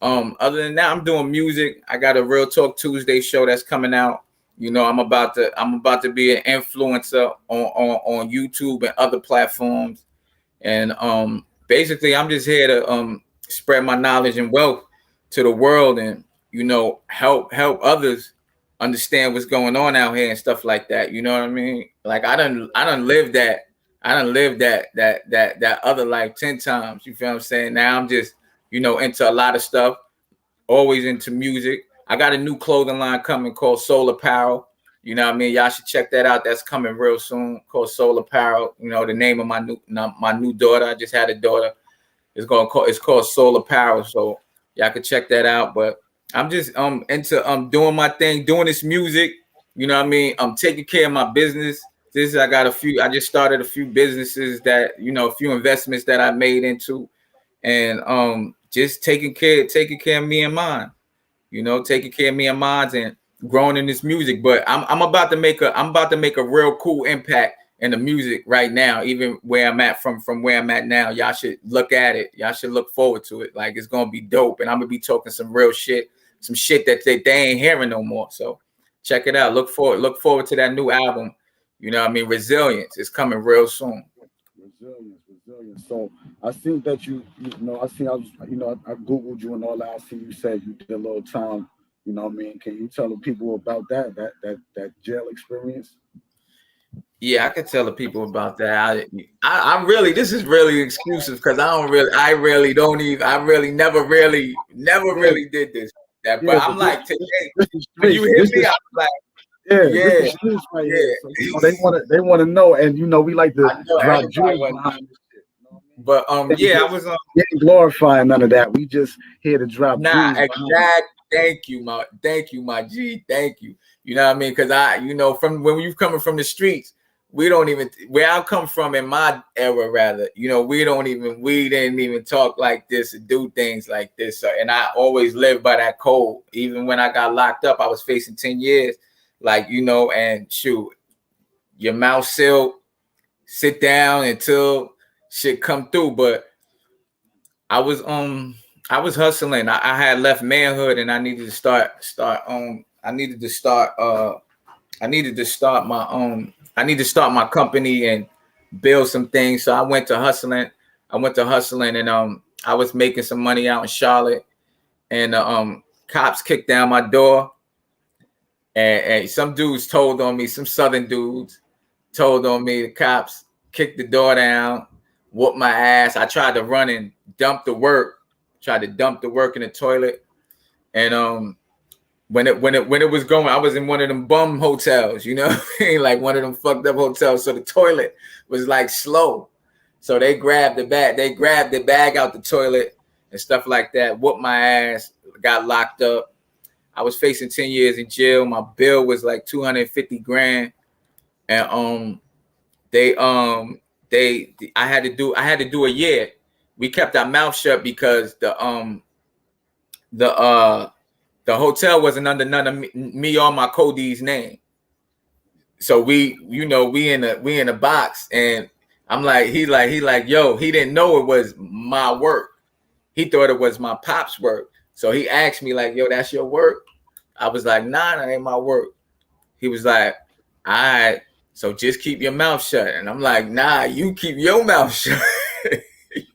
other than that, I'm doing music. I got a Real Talk Tuesday show that's coming out. You know, I'm about to be an influencer on YouTube and other platforms. And basically I'm just here to spread my knowledge and wealth to the world, and, you know, help others understand what's going on out here and stuff like that. You know what I mean? Like, I done lived that other life 10 times. You feel what I'm saying? Now I'm just, you know, into a lot of stuff always into music. I got a new clothing line coming called Soul Apparel. You know what I mean? Y'all should check that out. That's coming real soon, called Soul Apparel. You know, the name of my new daughter. I just had a daughter. It's called Soul Apparel. So y'all can check that out. But I'm just into doing my thing, doing this music. You know what I mean? I'm taking care of my business. I just started a few businesses that, you know, a few investments that I made into, and just taking care of me and mine. You know, taking care of me and mine and growing in this music. But I'm about to make a real cool impact in the music right now, even where I'm at from where I'm at now. Y'all should look at it. Y'all should look forward to it. Like, it's gonna be dope. And I'm gonna be talking some real shit, some shit that they ain't hearing no more. So check it out. Look forward to that new album. You know what I mean? Resilience is coming real soon. Resilience. So I think that I Googled you and all that. I see you said you did a little time, you know what I mean? Can you tell the people about that jail experience? Yeah, I could tell the people about that. I really, this is really exclusive because I really never really did this. But I'm like, today, when you hit me, I'm like, this is streets right here. So, they want to know, and we like to drop jewels behind this shit. You know what I mean? But I was ain't glorifying none of that. We just here to drop jewels. Exact. Thank you, my G. Thank you. You know what I mean? Because from when you coming from the streets, we don't even, where I come from in my era, rather, we didn't even talk like this or do things like this. And I always lived by that code. Even when I got locked up, I was facing 10 years. Like, and shoot, your mouth sealed, sit down until shit come through. But I was hustling. I had left Manhood, and I needed to start my company and build some things. So I went to hustling. And I was making some money out in Charlotte, and cops kicked down my door. And some dudes told on me, some Southern dudes told on me. The cops kicked the door down, whooped my ass. I tried to run and dump the work in the toilet. And when it was going, I was in one of them bum hotels, like one of them fucked up hotels. So the toilet was like slow. So they grabbed the bag out the toilet and stuff like that, whooped my ass, got locked up. I was facing 10 years in jail. My bill was like $250,000. And I had to do a year. We kept our mouth shut because the hotel wasn't under none of me or my codee's name. So we in a box, and I'm like, he like, yo, he didn't know it was my work. He thought it was my pop's work. So he asked me like, yo, that's your work? I was like, nah, that ain't my work. He was like, all right, so just keep your mouth shut. And I'm like, nah, you keep your mouth shut.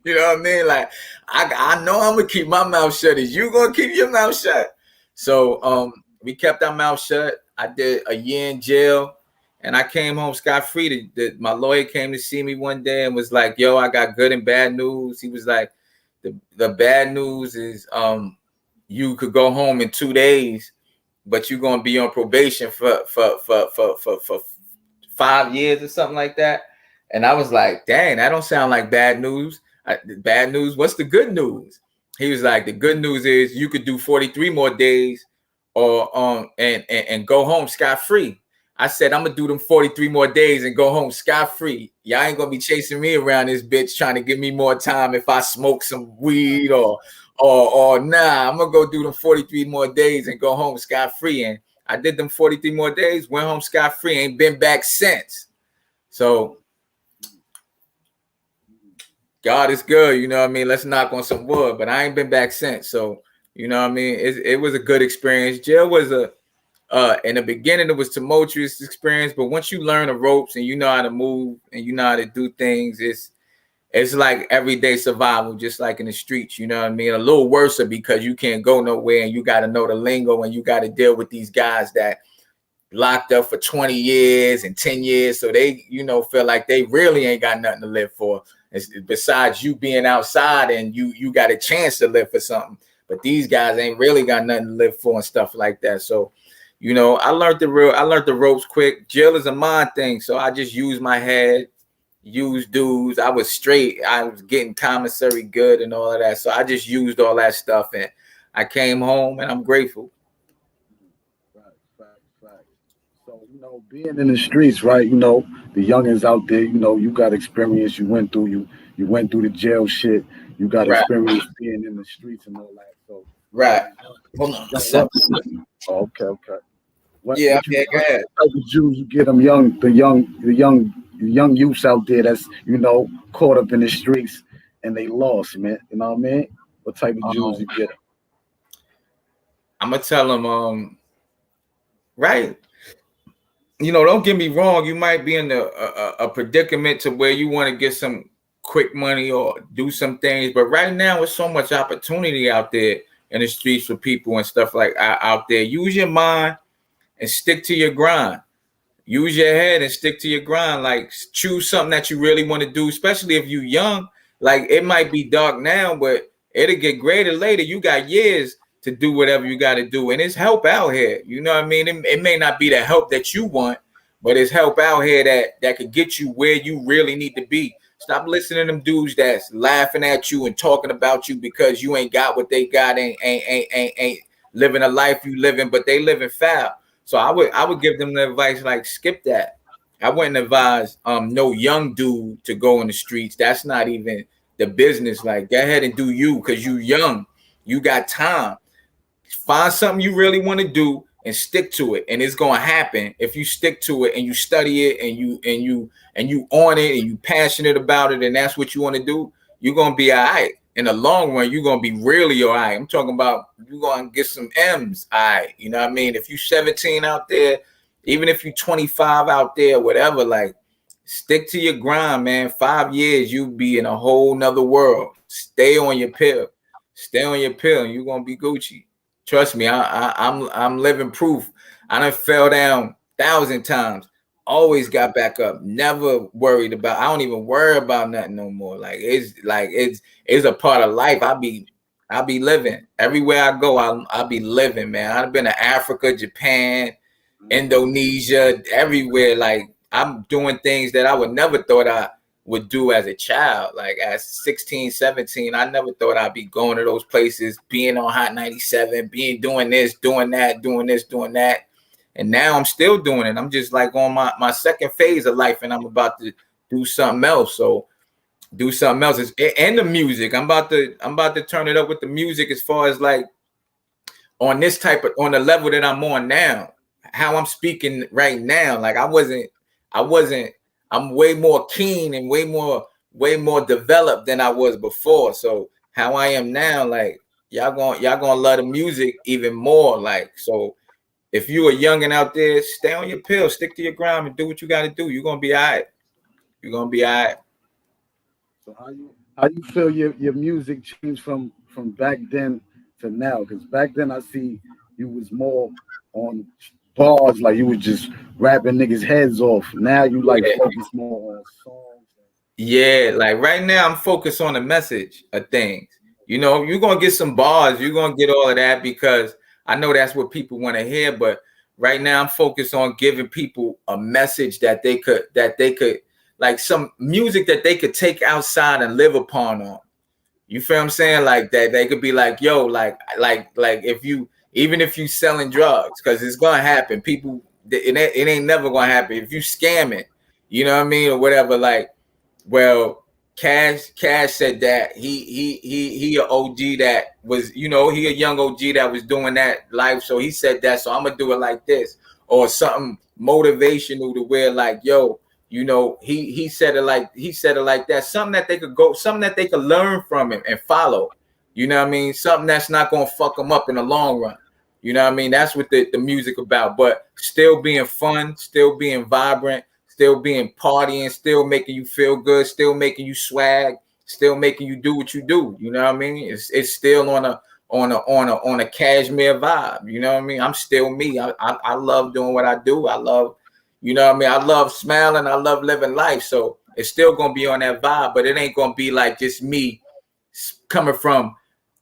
You know what I mean? Like, I know I'm gonna keep my mouth shut. Is you gonna keep your mouth shut? So we kept our mouth shut. I did a year in jail, and I came home scot-free. My lawyer came to see me one day and was like, yo, I got good and bad news. He was like, the bad news is you could go home in 2 days, but you're gonna be on probation for 5 years or something like that. And I was like, dang, that don't sound like bad news. Bad news, what's the good news? He was like, the good news is you could do 43 more days or and go home scot-free. I said, I'm gonna do them 43 more days and go home scot-free. Y'all ain't gonna be chasing me around this bitch trying to give me more time if I smoke some weed or nah, I'm gonna go do them 43 more days and go home scot-free. And I did them 43 more days, went home scot-free, ain't been back since. So God is good, you know what I mean? Let's knock on some wood, but I ain't been back since. So, you know what I mean? It was a good experience. Jail was in the beginning, it was tumultuous experience, but once you learn the ropes and you know how to move and you know how to do things, it's like everyday survival, just like in the streets, you know what I mean? A little worse because you can't go nowhere and you got to know the lingo and you got to deal with these guys that locked up for 20 years and 10 years. So they, feel like they really ain't got nothing to live for. Besides you being outside and you got a chance to live for something. but these guys ain't really got nothing to live for and stuff like that. So, I learned the ropes quick. Jail is a mind thing, so I just use my head, use dudes. I was straight. I was getting commissary good and all of that. So I just used all that stuff, and I came home, and I'm grateful. Right. So, being in the streets, right? The youngins out there, you got experience. You went through the jail shit. You got Right, experience being in the streets and all that. So, right. Hold on a what? second. Oh, okay. Yeah, okay, go What ahead. type of Jews you get them the young youths out there that's caught up in the streets and they lost, man. You know what I mean? What type of Jews you Um, get 'em? I'm gonna tell them, right. Don't get me wrong. You might be in a predicament to where you want to get some quick money or do some things, but right now, there's so much opportunity out there in the streets for people and stuff like out there. Use your mind and stick to your grind. Use your head and stick to your grind. Like, choose something that you really want to do, especially if you're young. Like, it might be dark now, but it'll get greater later. You got years to do whatever you got to do, and it's help out here. You know what I mean? It may not be the help that you want, but it's help out here that could get you where you really need to be. Stop listening to them dudes that's laughing at you and talking about you because you ain't got what they got, ain't living a life you living, but they living foul. So I would give them the advice like, skip that. I wouldn't advise no young dude to go in the streets. That's not even the business. Like, go ahead and do you, because you young. You got time. Find something you really want to do and stick to it, and it's gonna happen if you stick to it and you study it and you on it and you passionate about it, and that's what you want to do. You're gonna be all right. In the long run, you're gonna be really all right. I'm talking about you're gonna get some M's, all right. You know what I mean? If you 17 out there, even if you 25 out there, whatever, like, stick to your grind, man. 5 years, you be in a whole nother world. Stay on your pill. Stay on your pill, and you're gonna be Gucci. Trust me, I'm living proof. I done fell down 1,000 times. Always got back up. Never worried about. I don't even worry about nothing no more. It's a part of life. I be living everywhere I go. I'll be living, man. I've been to Africa, Japan, Indonesia, everywhere. Like, I'm doing things that I would never thought I would do as a child. Like, at 16, 17, I never thought I'd be going to those places, being on Hot 97, doing this, doing that, doing this, doing that. And now I'm still doing it. I'm just like on my second phase of life, and I'm about to do something else. So do something else. And the music. I'm about to turn it up with the music, as far as like on the level that I'm on now, how I'm speaking right now. Like, I wasn't I'm way more keen and way more developed than I was before. So how I am now, like, y'all gonna love the music even more. Like, so if you are young and out there, stay on your pill, stick to your grind, and do what you got to do. You're gonna be all right. You're gonna be all right. So how you feel your music changed from back then to now? Because back then I see you was more on bars, like you was just rapping niggas heads off. Now you like Yeah. focus more on songs. Yeah, like right now I'm focused on the message of things. You're gonna get some bars, you're gonna get all of that, because I know that's what people want to hear. But right now I'm focused on giving people a message that they could like some music that they could take outside and live upon on. You feel what I'm saying? Like that they could be like, yo, like if you, even if you selling drugs, because it's gonna happen. People, it ain't never gonna happen. If you scamming, you know what I mean, or whatever, like, well, Cash said that he a OG that was, he a young OG that was doing that life. So he said that. So I'm gonna do it like this, or something motivational to where, like, yo, he said it like that. Something that they could learn from him and follow. You know what I mean? Something that's not gonna fuck them up in the long run. You know what I mean? That's what the music about. But still being fun, still being vibrant, still being partying, still making you feel good, still making you swag, still making you do what you do. You know what I mean? It's still on a Cashmere vibe. You know what I mean? I'm still me. I love doing what I do. I love, what I mean? I love smiling. I love living life. So it's still gonna be on that vibe, but it ain't gonna be like just me coming from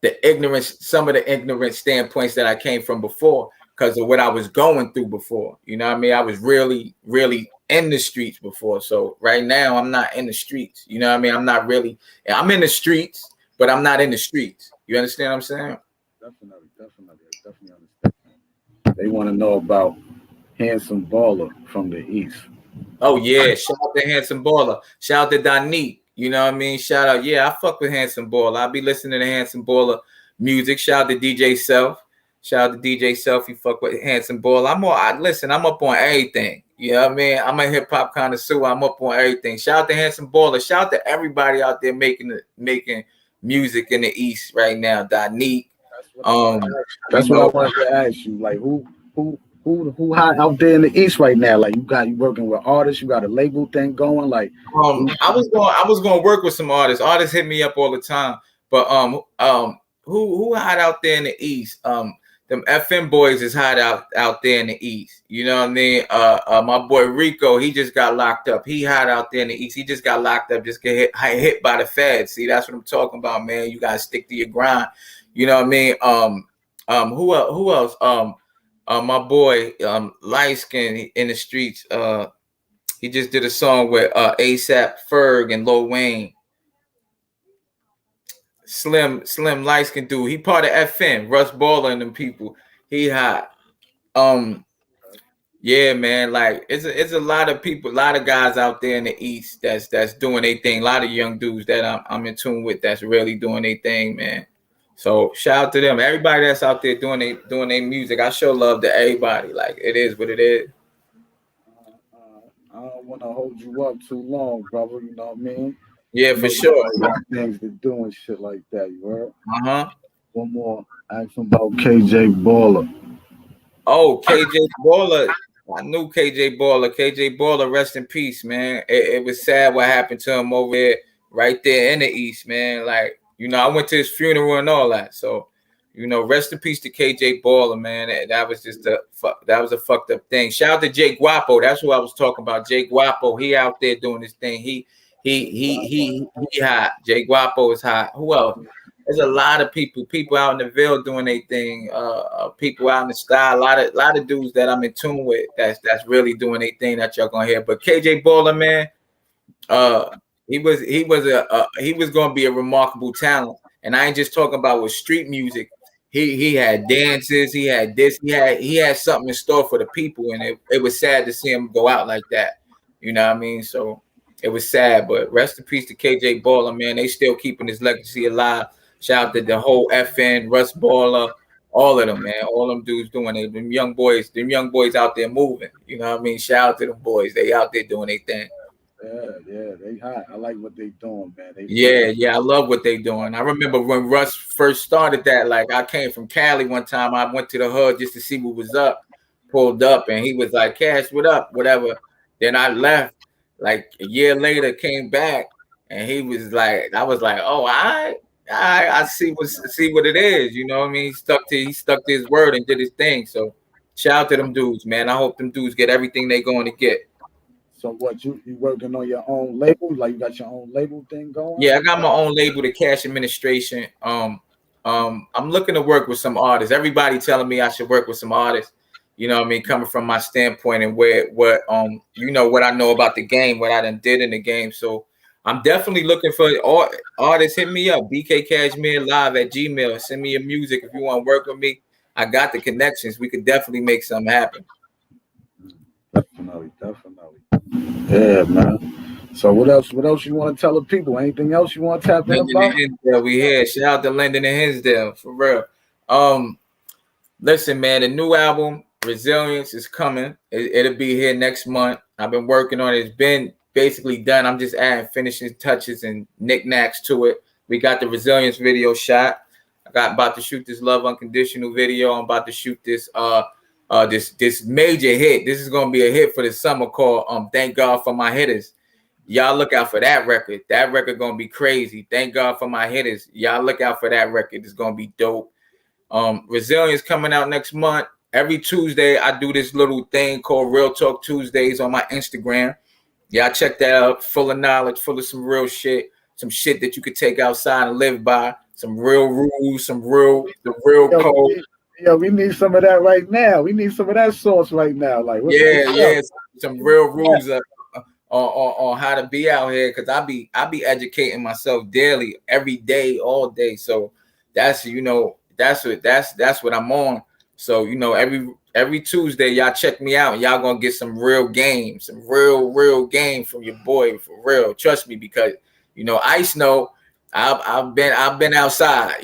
some of the ignorant standpoints that I came from before because of what I was going through before. You know what I mean? I was really, really in the streets before. So right now I'm not in the streets. You know what I mean? I'm in the streets, but I'm not in the streets. You understand what I'm saying? Definitely understand. They want to know about Handsome Baller from the East. Oh yeah, shout out to Handsome Baller. Shout out to Donique. You know what I mean? Shout out. Yeah, I fuck with Handsome Baller. I'll be listening to Handsome Baller music. Shout out to DJ Self. Shout out to DJ Self. You fuck with Handsome Baller. I'm up on everything. You know what I mean? I'm a hip hop connoisseur. I'm up on everything. Shout out to Handsome Baller. Shout out to everybody out there making music in the East right now. Donique. That's what I wanted to ask you. Like who hot out there in the East right now? Like you working with artists, you got a label thing going. Like I was going to work with some artists. Artists hit me up all the time. But who hot out there in the East? Them FM boys is hot out there in the East. You know what I mean? My boy Rico, he just got locked up. He hot out there in the East. He just got locked up. Just get hit by the feds. See, that's what I'm talking about, man. You gotta stick to your grind. You know what I mean? Who else? My boy, light skin in the streets. He just did a song with ASAP Ferg and Lil Wayne. Slim light skin dude. He part of FN, Russ Baller and them people. He hot. Yeah, man. Like it's a lot of people, a lot of guys out there in the East that's doing their thing. A lot of young dudes that I'm in tune with that's really doing their thing, man. So shout out to them. Everybody that's out there doing their music. I show love to everybody. Like it is what it is. I don't want to hold you up too long, brother. You know what I mean? Yeah, for sure. Things to do and shit like that. You heard? One more. Ask him about KJ Baller. Oh, KJ Baller. I knew KJ Baller. KJ Baller, rest in peace, man. It was sad what happened to him over there, right there in the East, man. Like, you know, I went to his funeral and all that. So, you know, rest in peace to KJ Baller, man. That was just a fucked up thing. Shout out to Jake Guapo. That's who I was talking about. Jake Guapo. He out there doing his thing. He hot. Jake Guapo is hot. Who else? There's a lot of people out in the Ville doing their thing. People out in the style. A lot of dudes that I'm in tune with. That's really doing their thing that y'all gonna hear. But KJ Baller, man, he was gonna be a remarkable talent. And I ain't just talking about with street music. He had dances. He had this. He had something in store for the people, and it was sad to see him go out like that. You know what I mean? So it was sad. But rest in peace to KJ Baller, man. They still keeping his legacy alive. Shout out to the whole FN, Russ Baller, all of them, man. All them dudes doing it. Them young boys out there moving. You know what I mean? Shout out to them boys. They out there doing their thing. Yeah, they hot. I like what they doing, man. Yeah, I love what they doing. I remember when Russ first started that. Like, I came from Cali one time. I went to the hood just to see what was up. Pulled up, and he was like, "Cash, what up?" Whatever. Then I left. Like a year later, came back, and he was like, I was like, "Oh, I see what it is." You know what I mean? He stuck to his word and did his thing. So shout out to them dudes, man. I hope them dudes get everything they going to get. So what, you working on your own label? Like you got your own label thing going? Yeah, I got my own label, the Cash Administration. I'm looking to work with some artists. Everybody telling me I should work with some artists. You know what I mean? Coming from my standpoint and what I know about the game, what I done did in the game. So I'm definitely looking for artists. Hit me up, BK Cashmere Live at Gmail. Send me your music if you want to work with me. I got the connections. We could definitely make something happen. Definitely. Yeah, man. So what else you want to tell the people? Anything else you want to tap in about? Hinsdale, we here. Shout out to Lyndon and Hinsdale, for real. Listen, man, the new album, Resilience, is coming. It'll be here next month. I've been working on it. It's been basically done. I'm just adding finishing touches and knickknacks to it. We got the Resilience video shot. I got about to shoot this Love Unconditional video. I'm about to shoot this this major hit. This is gonna be a hit for the summer called Thank God for My Hitters. Y'all look out for that record. That record gonna be crazy. Thank God for My Hitters. Y'all look out for that record. It's gonna be dope. Resilience coming out next month. Every Tuesday, I do this little thing called Real Talk Tuesdays on my Instagram. Y'all check that out. Full of knowledge, full of some real shit, some shit that you could take outside and live by. real rules, the real code. We need some of that right now. We need some of that sauce right now. Like, what's some real rules on how to be out here, because I be educating myself daily, every day, all day. So that's what I'm on. So every Tuesday, y'all check me out, and y'all gonna get some real game, some real game from your boy, for real. Trust me, because Ice know I've been outside.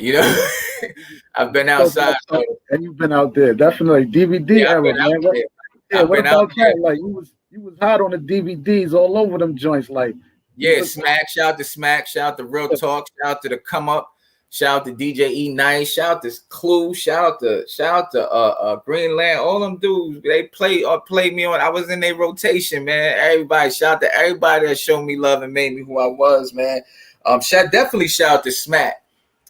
I've been outside. So, and you've been out there, definitely DVD era, man. What about that? Like, you was hot on the DVDs all over them joints, like. Smack, shout out to Smack, shout out to Real Talk, shout out to the Come Up, shout out to DJ E Nice, shout out to Clue, shout out to Greenland, all them dudes. They play me on. I was in their rotation, man. Everybody, shout out to everybody that showed me love and made me who I was, man. Definitely shout out to Smack,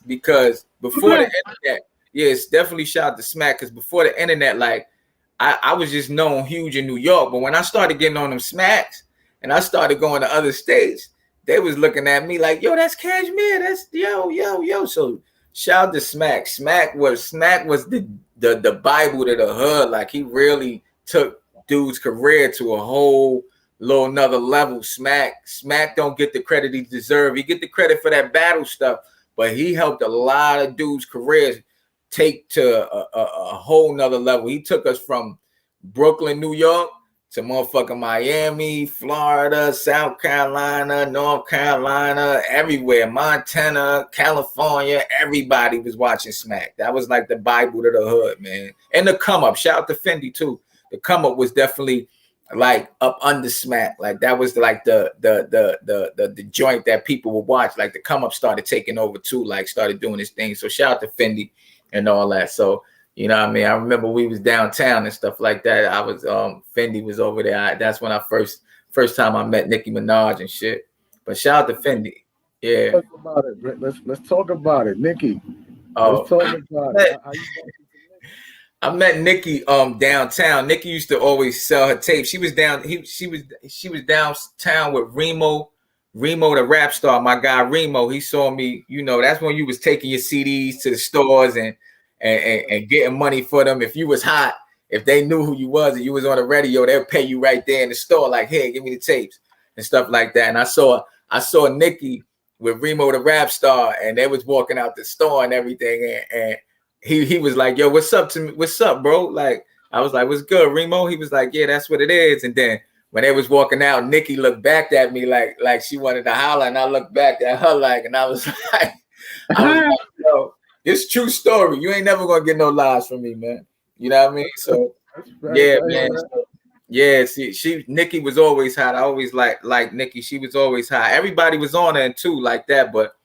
because before the internet, it's definitely shout out to Smack, because before the internet, like I was just known huge in New York, but when I started getting on them Smacks and I started going to other states, they was looking at me like, yo, that's Cashmere. That's yo. So shout out to Smack. Smack was the Bible to the hood. Like, he really took dude's career to a whole little another level. Smack don't get the credit he deserves. He get the credit for that battle stuff, but he helped a lot of dudes' careers take to a whole nother level. He took us from Brooklyn, New York, to motherfucking Miami, Florida, South Carolina, North Carolina, everywhere, Montana, California. Everybody was watching Smack. That was like the Bible to the hood, man. And the Come Up, shout out to Fendi too. The Come Up was definitely like up under Smack. Like, that was like the joint that people would watch. Like, the Come Up started taking over too, like started doing this thing. So shout out to Fendi and all that. So, you know what I mean? I remember we was downtown and stuff like that. I was Fendi was over there. That's when I first time I met Nicki Minaj and shit. But shout out to Fendi. Yeah. Let's talk about it. Let's talk about it, Nicki. Let's talk about it. I met Nicki downtown. Nicki used to always sell her tape. She was downtown with Remo, the rap star, my guy Remo. He saw me, that's when you was taking your CDs to the stores and getting money for them. If you was hot, if they knew who you was and you was on the radio, they'll pay you right there in the store, like, hey, give me the tapes and stuff like that. And I saw Nicki with Remo, the rap star, and they was walking out the store and everything, and he was like, yo, what's up, bro? Like, I was like, what's good, Remo? He was like, yeah, that's what it is. And then when they was walking out, Nicki looked back at me like she wanted to holler, and I looked back at her and I was like, yo, it's true story. You ain't never gonna get no lies from me, man. You know what I mean? So man. Yeah, see, Nicki was always hot. I always like Nicki. She was always hot. Everybody was on her too, like that. But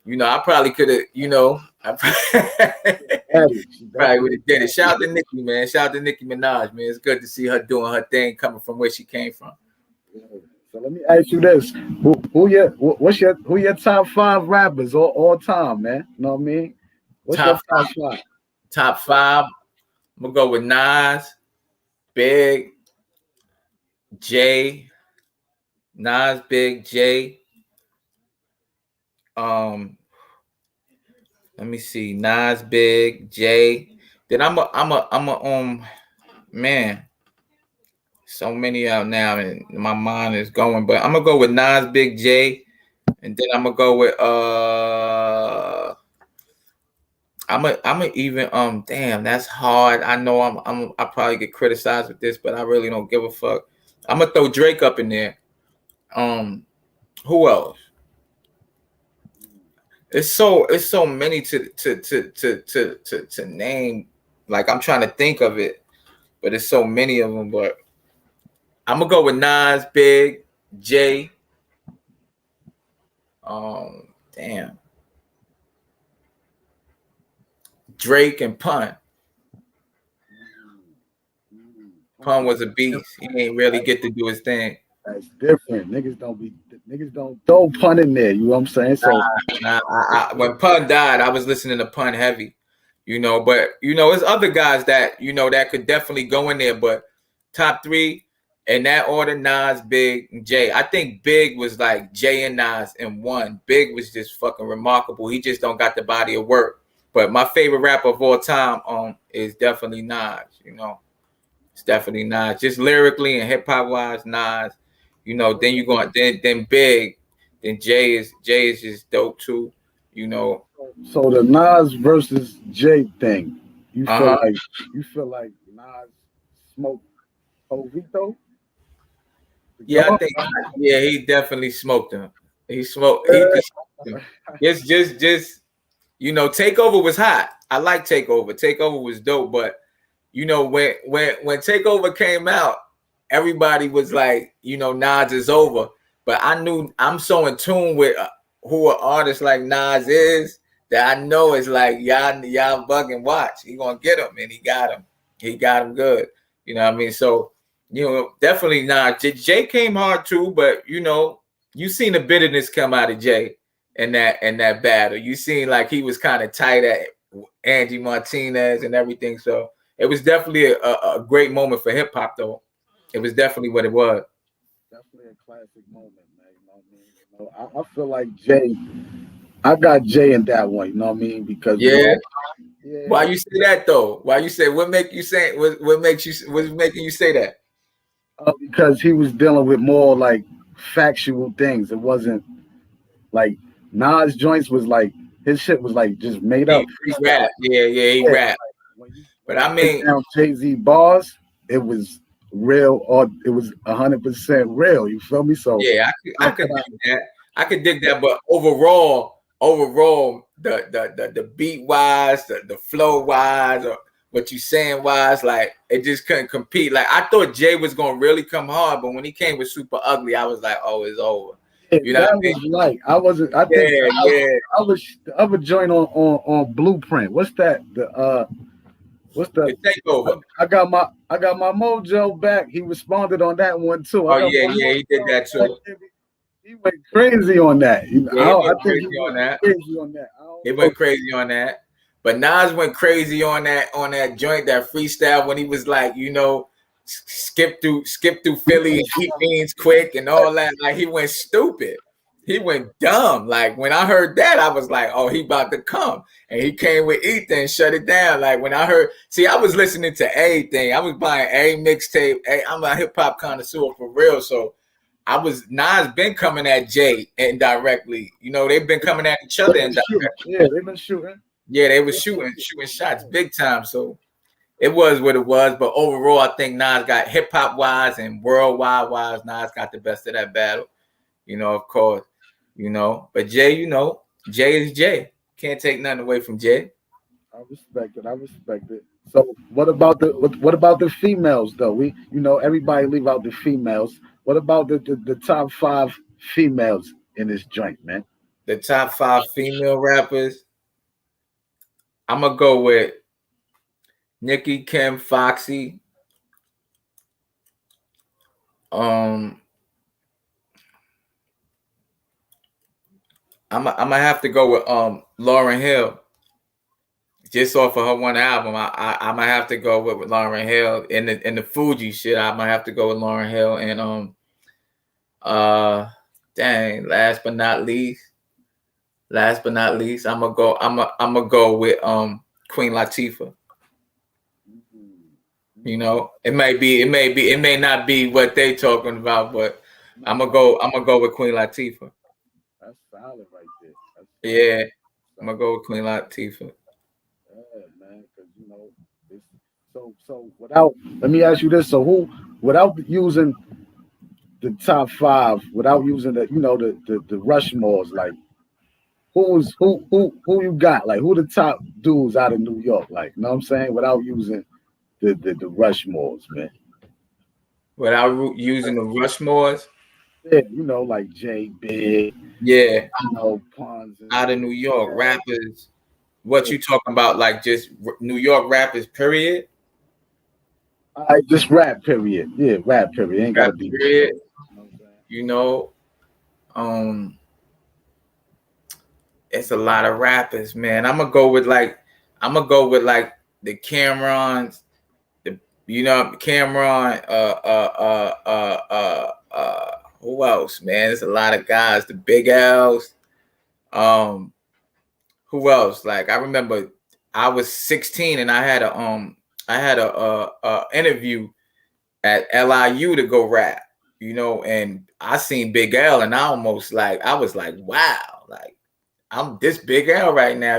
I probably could have, I probably would have did it. Shout out to Nicki, man. Shout out to Nicki Minaj, man. It's good to see her doing her thing, coming from where she came from. So let me ask you this: who your top 5 rappers all time, man? You know what I mean? What's your top 5? Top 5. I'm gonna go with Nas, Big, Jay. Nas, Big, Jay. Let me see. Nas, Big, Jay. Then I'm a man. So many out now, and my mind is going. But I'm gonna go with Nas, Big, Jay, and then I'm gonna go with I'm a even damn, that's hard. I know I probably get criticized with this, but I really don't give a fuck. I'm gonna throw Drake up in there. Who else? It's so many to name. Like, I'm trying to think of it, but it's so many of them. But I'm gonna go with Nas, Big, Jay. Damn. Drake and Pun. Pun was a beast. He ain't really get to do his thing. That's different. Niggas don't throw Pun in there. You know what I'm saying? So when Pun died, I was listening to Pun heavy. But there's other guys that that could definitely go in there. But top 3, In that order, Nas, Big, and Jay. I think Big was like Jay and Nas in one. Big was just fucking remarkable. He just don't got the body of work. But my favorite rapper of all time is definitely Nas. You know, it's definitely Nas. Just lyrically and hip hop wise, Nas. You know, then you go then Big, then Jay is just dope too. You know. So the Nas versus Jay thing, you feel Uh-huh. like Nas smoked Jovito? The Yeah, I dog? think yeah, he definitely smoked him. He just smoked him. Just you know, Takeover was hot. I like Takeover. Takeover was dope, but you know, when Takeover came out, everybody was like, you know, Nas is over. But I knew I'm so in tune with who an artist like Nas is that I know it's like y'all bugging watch. He gonna get him, and he got him. He got him good. You know what I mean? So you know, definitely Nas. Jay came hard too, but you know, you seen the bitterness come out of Jay in that battle. You seen like he was kind of tight at Angie Martinez and everything. So it was definitely a great moment for hip hop, though. It was definitely what it was. Definitely a classic moment, man. You know what I mean? You know, I feel like Jay. I got Jay in that one. You know what I mean? Because you Yeah. know, yeah, Why you say that though? Why you say what make you say what makes you what's making you say that? because he was dealing with more like factual things. It wasn't like Nas joints was like his shit was like just made up He freestyle. rap. Yeah, he Yeah, rap. when But you I break mean, down Jay Z bars, it was real or it was 100% real. You feel me? So yeah, I that's could what dig that. I could dig that, but overall, the beat wise, the flow wise, or what you saying wise, like it just couldn't compete. Like I thought Jay was gonna really come hard, but when he came with Super Ugly, I was like, oh, it's over. yeah, You know what that I mean? was like I wasn't. I think Yeah, yeah. I was the other joint on Blueprint. What's that? What's the? The takeover. I got my mojo back. He responded on that one too. I Oh got yeah, my yeah, he did mojo that back, too. baby. He went crazy on that. Yeah, he I went think he crazy on went that. crazy on that. I He don't know. went crazy on that. But Nas went crazy on that joint, that freestyle when he was like, you know, skip through Philly and eat beans quick and all that. Like he went stupid. He went dumb. Like when I heard that, I was like, oh, he about to come. And he came with Ethan and shut it down. Like when I heard, see, I was listening to everything. I was buying a mixtape. I'm a hip hop connoisseur for real. So Nas been coming at Jay indirectly. You know, they've been coming at each other indirectly. Yeah, they've been shooting. Yeah, they was shooting shots big time. So it was what it was. But overall, I think Nas got hip hop wise and worldwide wise, Nas got the best of that battle. You know, of course. You know, but Jay, you know, Jay is Jay. Can't take nothing away from Jay. I respect it. I respect it. So what about the females though? Everybody leave out the females. What about the top five females in this joint, man? The top 5 female rappers, I'm gonna go with Nicki, Kim, Foxy. Um, I'm gonna have to go with Lauryn Hill. Just off of her one album, I'm gonna have to go with Lauryn Hill in the Fuji shit. I'm gonna have to go with Lauryn Hill and uh dang, last but not least, I'm gonna go with Queen Latifah. You know, it may not be what they talking about, but I'm gonna go with Queen Latifah. That's solid right there. That's solid. Yeah, I'm gonna Solid. go with Queen Latifah. Yeah, man. Because it's so without. Let me ask you this: so who, without using the top five, without using the Rushmores, like who you got? Like who the top dudes out of New York? Like, you know what I'm saying? Without using the Rushmores, man. Without using the Rushmores, Yeah, like Jay Big, yeah, Pons and out of New York rappers. What yeah. you talking about? Like just New York rappers, period. I just rap period. Yeah, rap period. Ain't Rap gotta be New period. York. You know what I'm saying? You know, um, it's a lot of rappers, man. I'm gonna go with like the Camerons, Cameron, who else, man? There's a lot of guys, the Big L's. Um, who else? Like I remember I was 16 and I had a interview at LIU to go rap, and I seen Big L and I was like, wow, like I'm this Big L right now.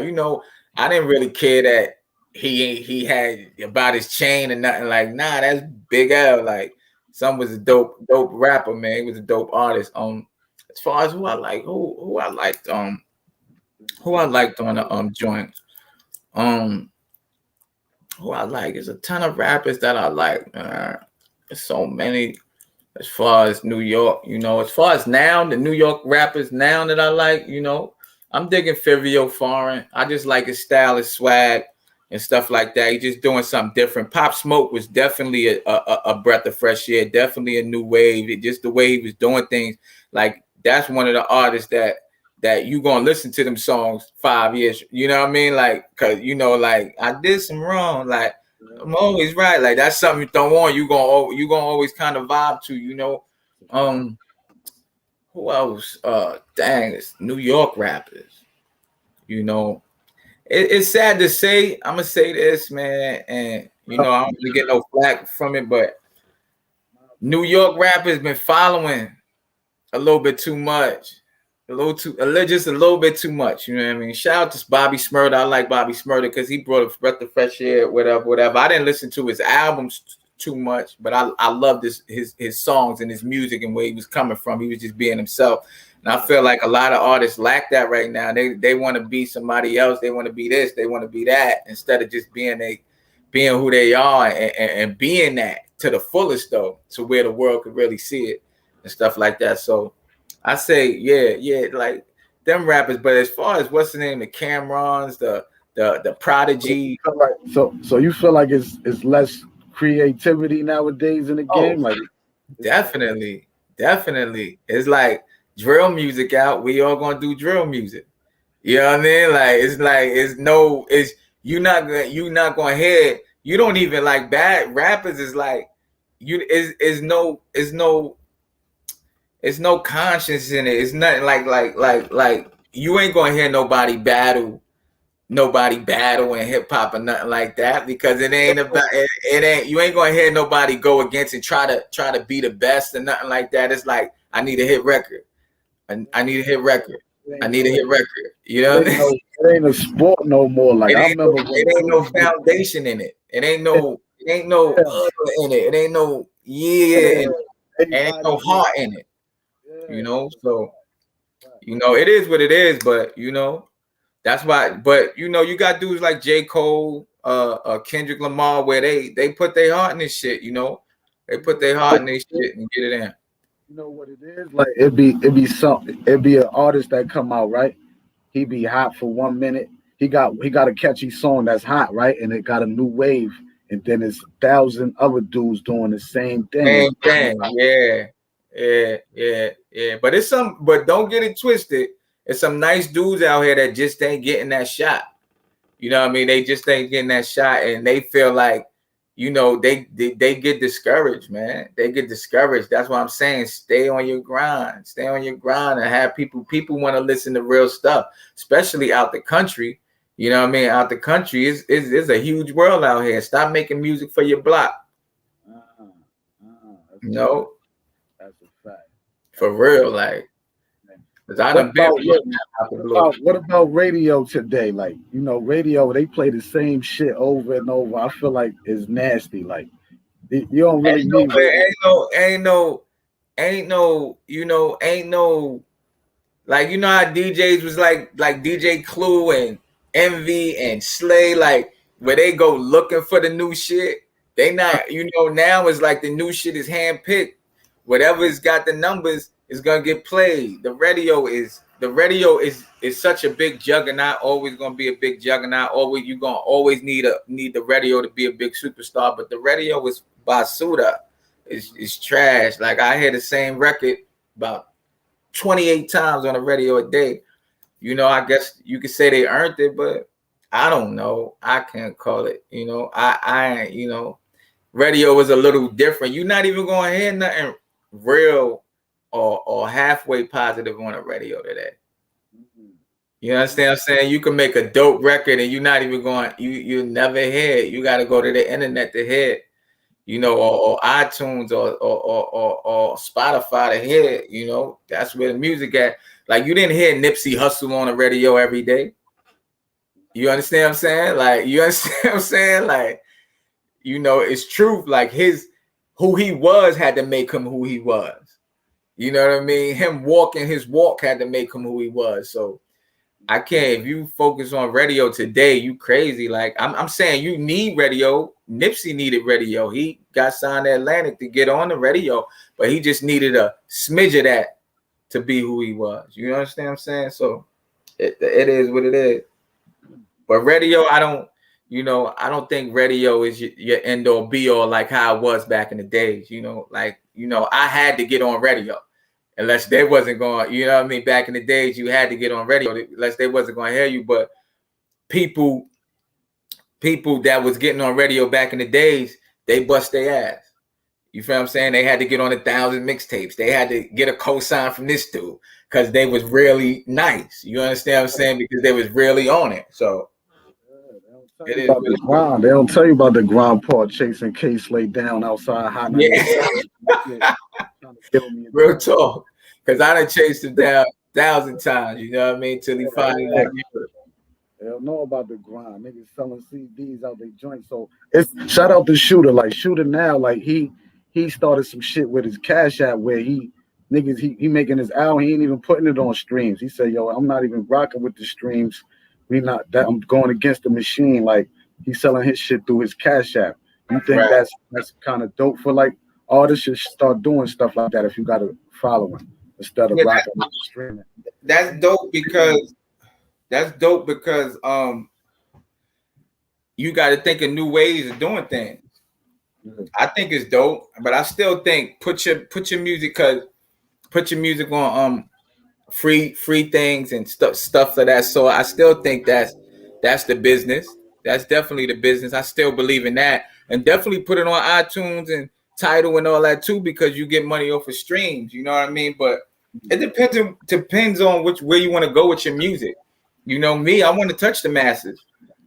I didn't really care that he had about his chain and nothing. Like, nah, that's Big L. Like, some was a dope rapper, man. He was a dope artist. As far as who I like, who I liked on the joint. Um, who I like. There's a ton of rappers that I like. There's so many. As far as New York, as far as now, the New York rappers now that I like, I'm digging Fivio Foreign. I just like his style, his swag, and stuff like that. He's just doing something different. Pop Smoke was definitely a breath of fresh air, definitely a new wave. Just the way he was doing things, like that's one of the artists that you gonna listen to them songs 5 years. You know what I mean? Like, cause like I did some wrong, like. I'm always right. Like that's something you don't want. You gonna always kind of vibe to. Who else? Dang, it's New York rappers. It's sad to say. I'm gonna say this, man, and I don't really get no flack from it, but New York rappers been following a little bit too much. Just a little bit too much. You know what I mean? Shout out to Bobby Smurda. I like Bobby Smurda because he brought a breath of fresh air, whatever. I didn't listen to his albums too much, but I loved his songs and his music and where he was coming from. He was just being himself. And I feel like a lot of artists lack that right now. They want to be somebody else. They want to be this. They want to be that instead of just being who they are and being that to the fullest though, to where the world could really see it and stuff like that. So I say, yeah, like them rappers. But as far as what's the name, the Camerons, the Prodigy. So you feel like it's less creativity nowadays in the game? Like definitely. It's like drill music out. We all gonna do drill music. You know what I mean? Like you're not gonna hear. You don't even like bad rappers. Is like is no. It's no conscience in it. It's nothing like you ain't gonna hear nobody battle in hip hop or nothing like that because it ain't about it ain't you ain't gonna hear nobody go against and try to be the best or nothing like that. It's like I need a hit record. I need a hit record. I need a hit record. You know what I mean? It ain't a sport no more. Like I remember it ain't no foundation in it. It ain't no in it. It ain't no in it. It ain't no heart in it. So it is what it is, but that's why. But you got dudes like J. Cole, Kendrick Lamar, where they put their heart in this shit. They put their heart in this shit and get it in. You know what it is? Like it'd be an artist that come out, right? He be hot for 1 minute. He got a catchy song that's hot, right? And it got a new wave. And then there's 1,000 other dudes doing the same thing. Yeah. But don't get it twisted. There's some nice dudes out here that just ain't getting that shot. You know what I mean? They just ain't getting that shot, and they feel like, they get discouraged, man. They get discouraged. That's why I'm saying stay on your grind. Stay on your grind and have people want to listen to real stuff, especially out the country. You know what I mean? Out the country is a huge world out here. Stop making music for your block. That's a fact. For real, like. What about radio today? Like, radio, they play the same shit over and over. I feel like it's nasty. Like, you don't really need ain't no like how DJs was like DJ Clue and Envy and Slay, like where they go looking for the new shit. They not, now it's like the new shit is handpicked. Whatever's got the numbers is gonna get played. The radio is such a big juggernaut. Always gonna be a big juggernaut. You gonna always need the radio to be a big superstar. But the radio is basura. It's trash. Like I hear the same record about 28 times on the radio a day. I guess you could say they earned it, but I don't know. I can't call it. I radio was a little different. You're not even going to hear nothing real or halfway positive on the radio today. You understand what I'm saying? You can make a dope record and you're not even going, you never hear it. You got to go to the internet to hear it, you know, or iTunes or Spotify to hear it, you know. That's where the music at. Like, you didn't hear Nipsey Hussle on the radio every day. You understand what I'm saying? Like, you understand what I'm saying? Like, you know, it's truth. Like, who he was had to make him who he was. You know what I mean? Him walking his walk had to make him who he was. So I can't. If you focus on radio today, you crazy. Like, I'm saying, you need radio. Nipsey needed radio. He got signed to Atlantic to get on the radio, but he just needed a smidge of that to be who he was. You understand what I'm saying? So it is what it is. But radio, I don't think radio is your end all be all like how it was back in the days. You know, like, you know, I had to get on radio. Unless they wasn't going, you know what I mean? Back in the days, you had to get on radio unless they wasn't going to hear you. But people that was getting on radio back in the days, they bust their ass. You feel what I'm saying? They had to get on 1,000 mixtapes. They had to get a cosign from this dude because they was really nice. You understand what I'm saying? Because they was really on it. So it is about the grind. They don't tell you about the grind part, chasing case laid down outside hot. Yeah. Real talk. Because I done chased him down 1,000 times, you know what I mean? Till he finally like you. They don't know about the grind. Niggas selling CDs out their joints. So it's shout out to Shooter. Like Shooter now, like he started some shit with his Cash App where he making his album. He ain't even putting it on streams. He said, "Yo, I'm not even rocking with the streams. We not that. I'm going against the machine." Like he's selling his shit through his Cash App. You think Right. that's kind of dope for like artists should start doing stuff like that if you got a following instead of rocking with the streaming. That's dope because you got to think of new ways of doing things. I think it's dope, but I still think put your music on free things and stuff like that. So I still think that's the business. That's definitely the business. I still believe in that, and definitely put it on iTunes and Tidal and all that too, because you get money off of streams. You know what I mean? But it depends on where you want to go with your music. You know me, I want to touch the masses.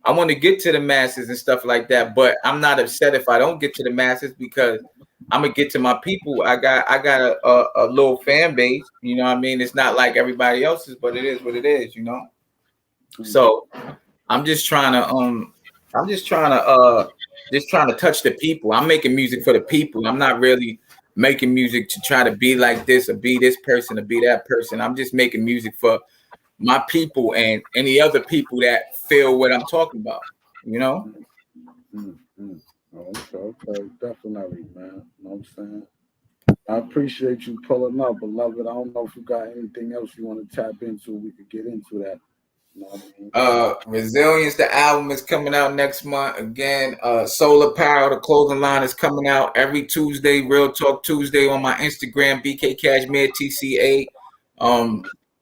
I want to get to the masses and stuff like that. But I'm not upset if I don't get to the masses because I'm gonna get to my people. I got a little fan base. You know what I mean? It's not like everybody else's, but it is what it is. You know. So I'm just trying to touch the people. I'm making music for the people. I'm not really making music to try to be like this or be this person or be that person. I'm just making music for my people and any other people that feel what I'm talking about, you know? Okay, definitely, man. You know what I'm saying? I appreciate you pulling up, beloved. I don't know if you got anything else you want to tap into. We could get into that. You know what I mean? Resilience, the album is coming out next month. Again, Solar Power, the clothing line is coming out every Tuesday, Real Talk Tuesday on my Instagram, BK Cashmere TCA.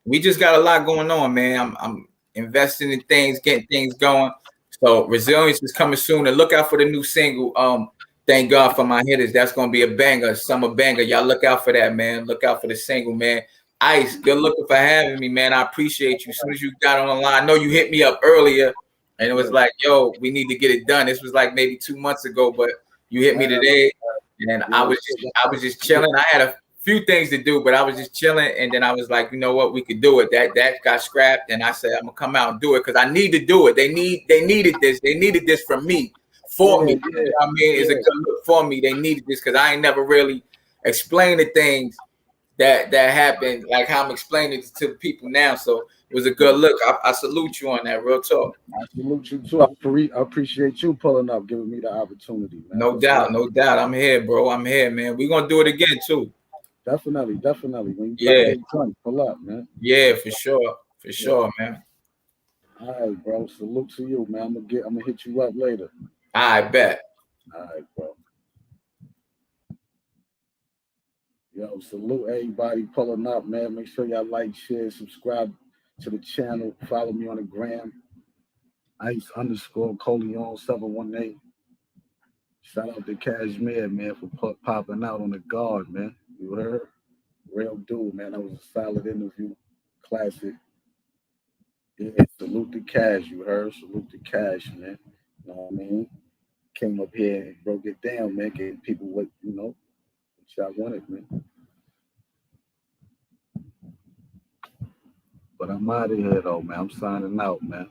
We just got a lot going on, man. I'm investing in things, getting things going. So Resilience is coming soon. And look out for the new single. Thank God for my hitters. That's gonna be a banger, summer banger. Y'all look out for that, man. Look out for the single, man. Ice, good looking for having me, man. I appreciate you. As soon as you got on the line, I know you hit me up earlier, and it was like, yo, we need to get it done. This was like maybe 2 months ago, but you hit me today, and I was just chilling. I had a few things to do, but I was just chilling, and then I was like, you know what, we could do it. That got scrapped, and I said I'm gonna come out and do it because I need to do it. They needed this. They needed this from me, for me. You know what I mean, it's a good look for me. They needed this because I ain't never really explained the things that happened like how I'm explaining it to people now. So it was a good look. I salute you on that, real talk. I salute you too. I appreciate you pulling up, giving me the opportunity, man. No doubt. I'm here, bro. I'm here, man. We're gonna do it again too. Definitely. When you pull up, man. Yeah, for sure, man. All right, bro. Salute to you, man. I'm gonna hit you up later. I bet. All right, bro. Yo, salute everybody pulling up, man. Make sure y'all like, share, subscribe to the channel. Follow me on the gram. Ice_Coleon 718. Shout out to Cashmere, man, for popping out on the guard, man. You heard? Real dude, man. That was a solid interview. Classic. Yeah, salute to Cash, you heard? Salute to Cash, man. You know what I mean? Came up here and broke it down, man. Gave people what, what y'all wanted, man. But I'm out of here, though, man. I'm signing out, man.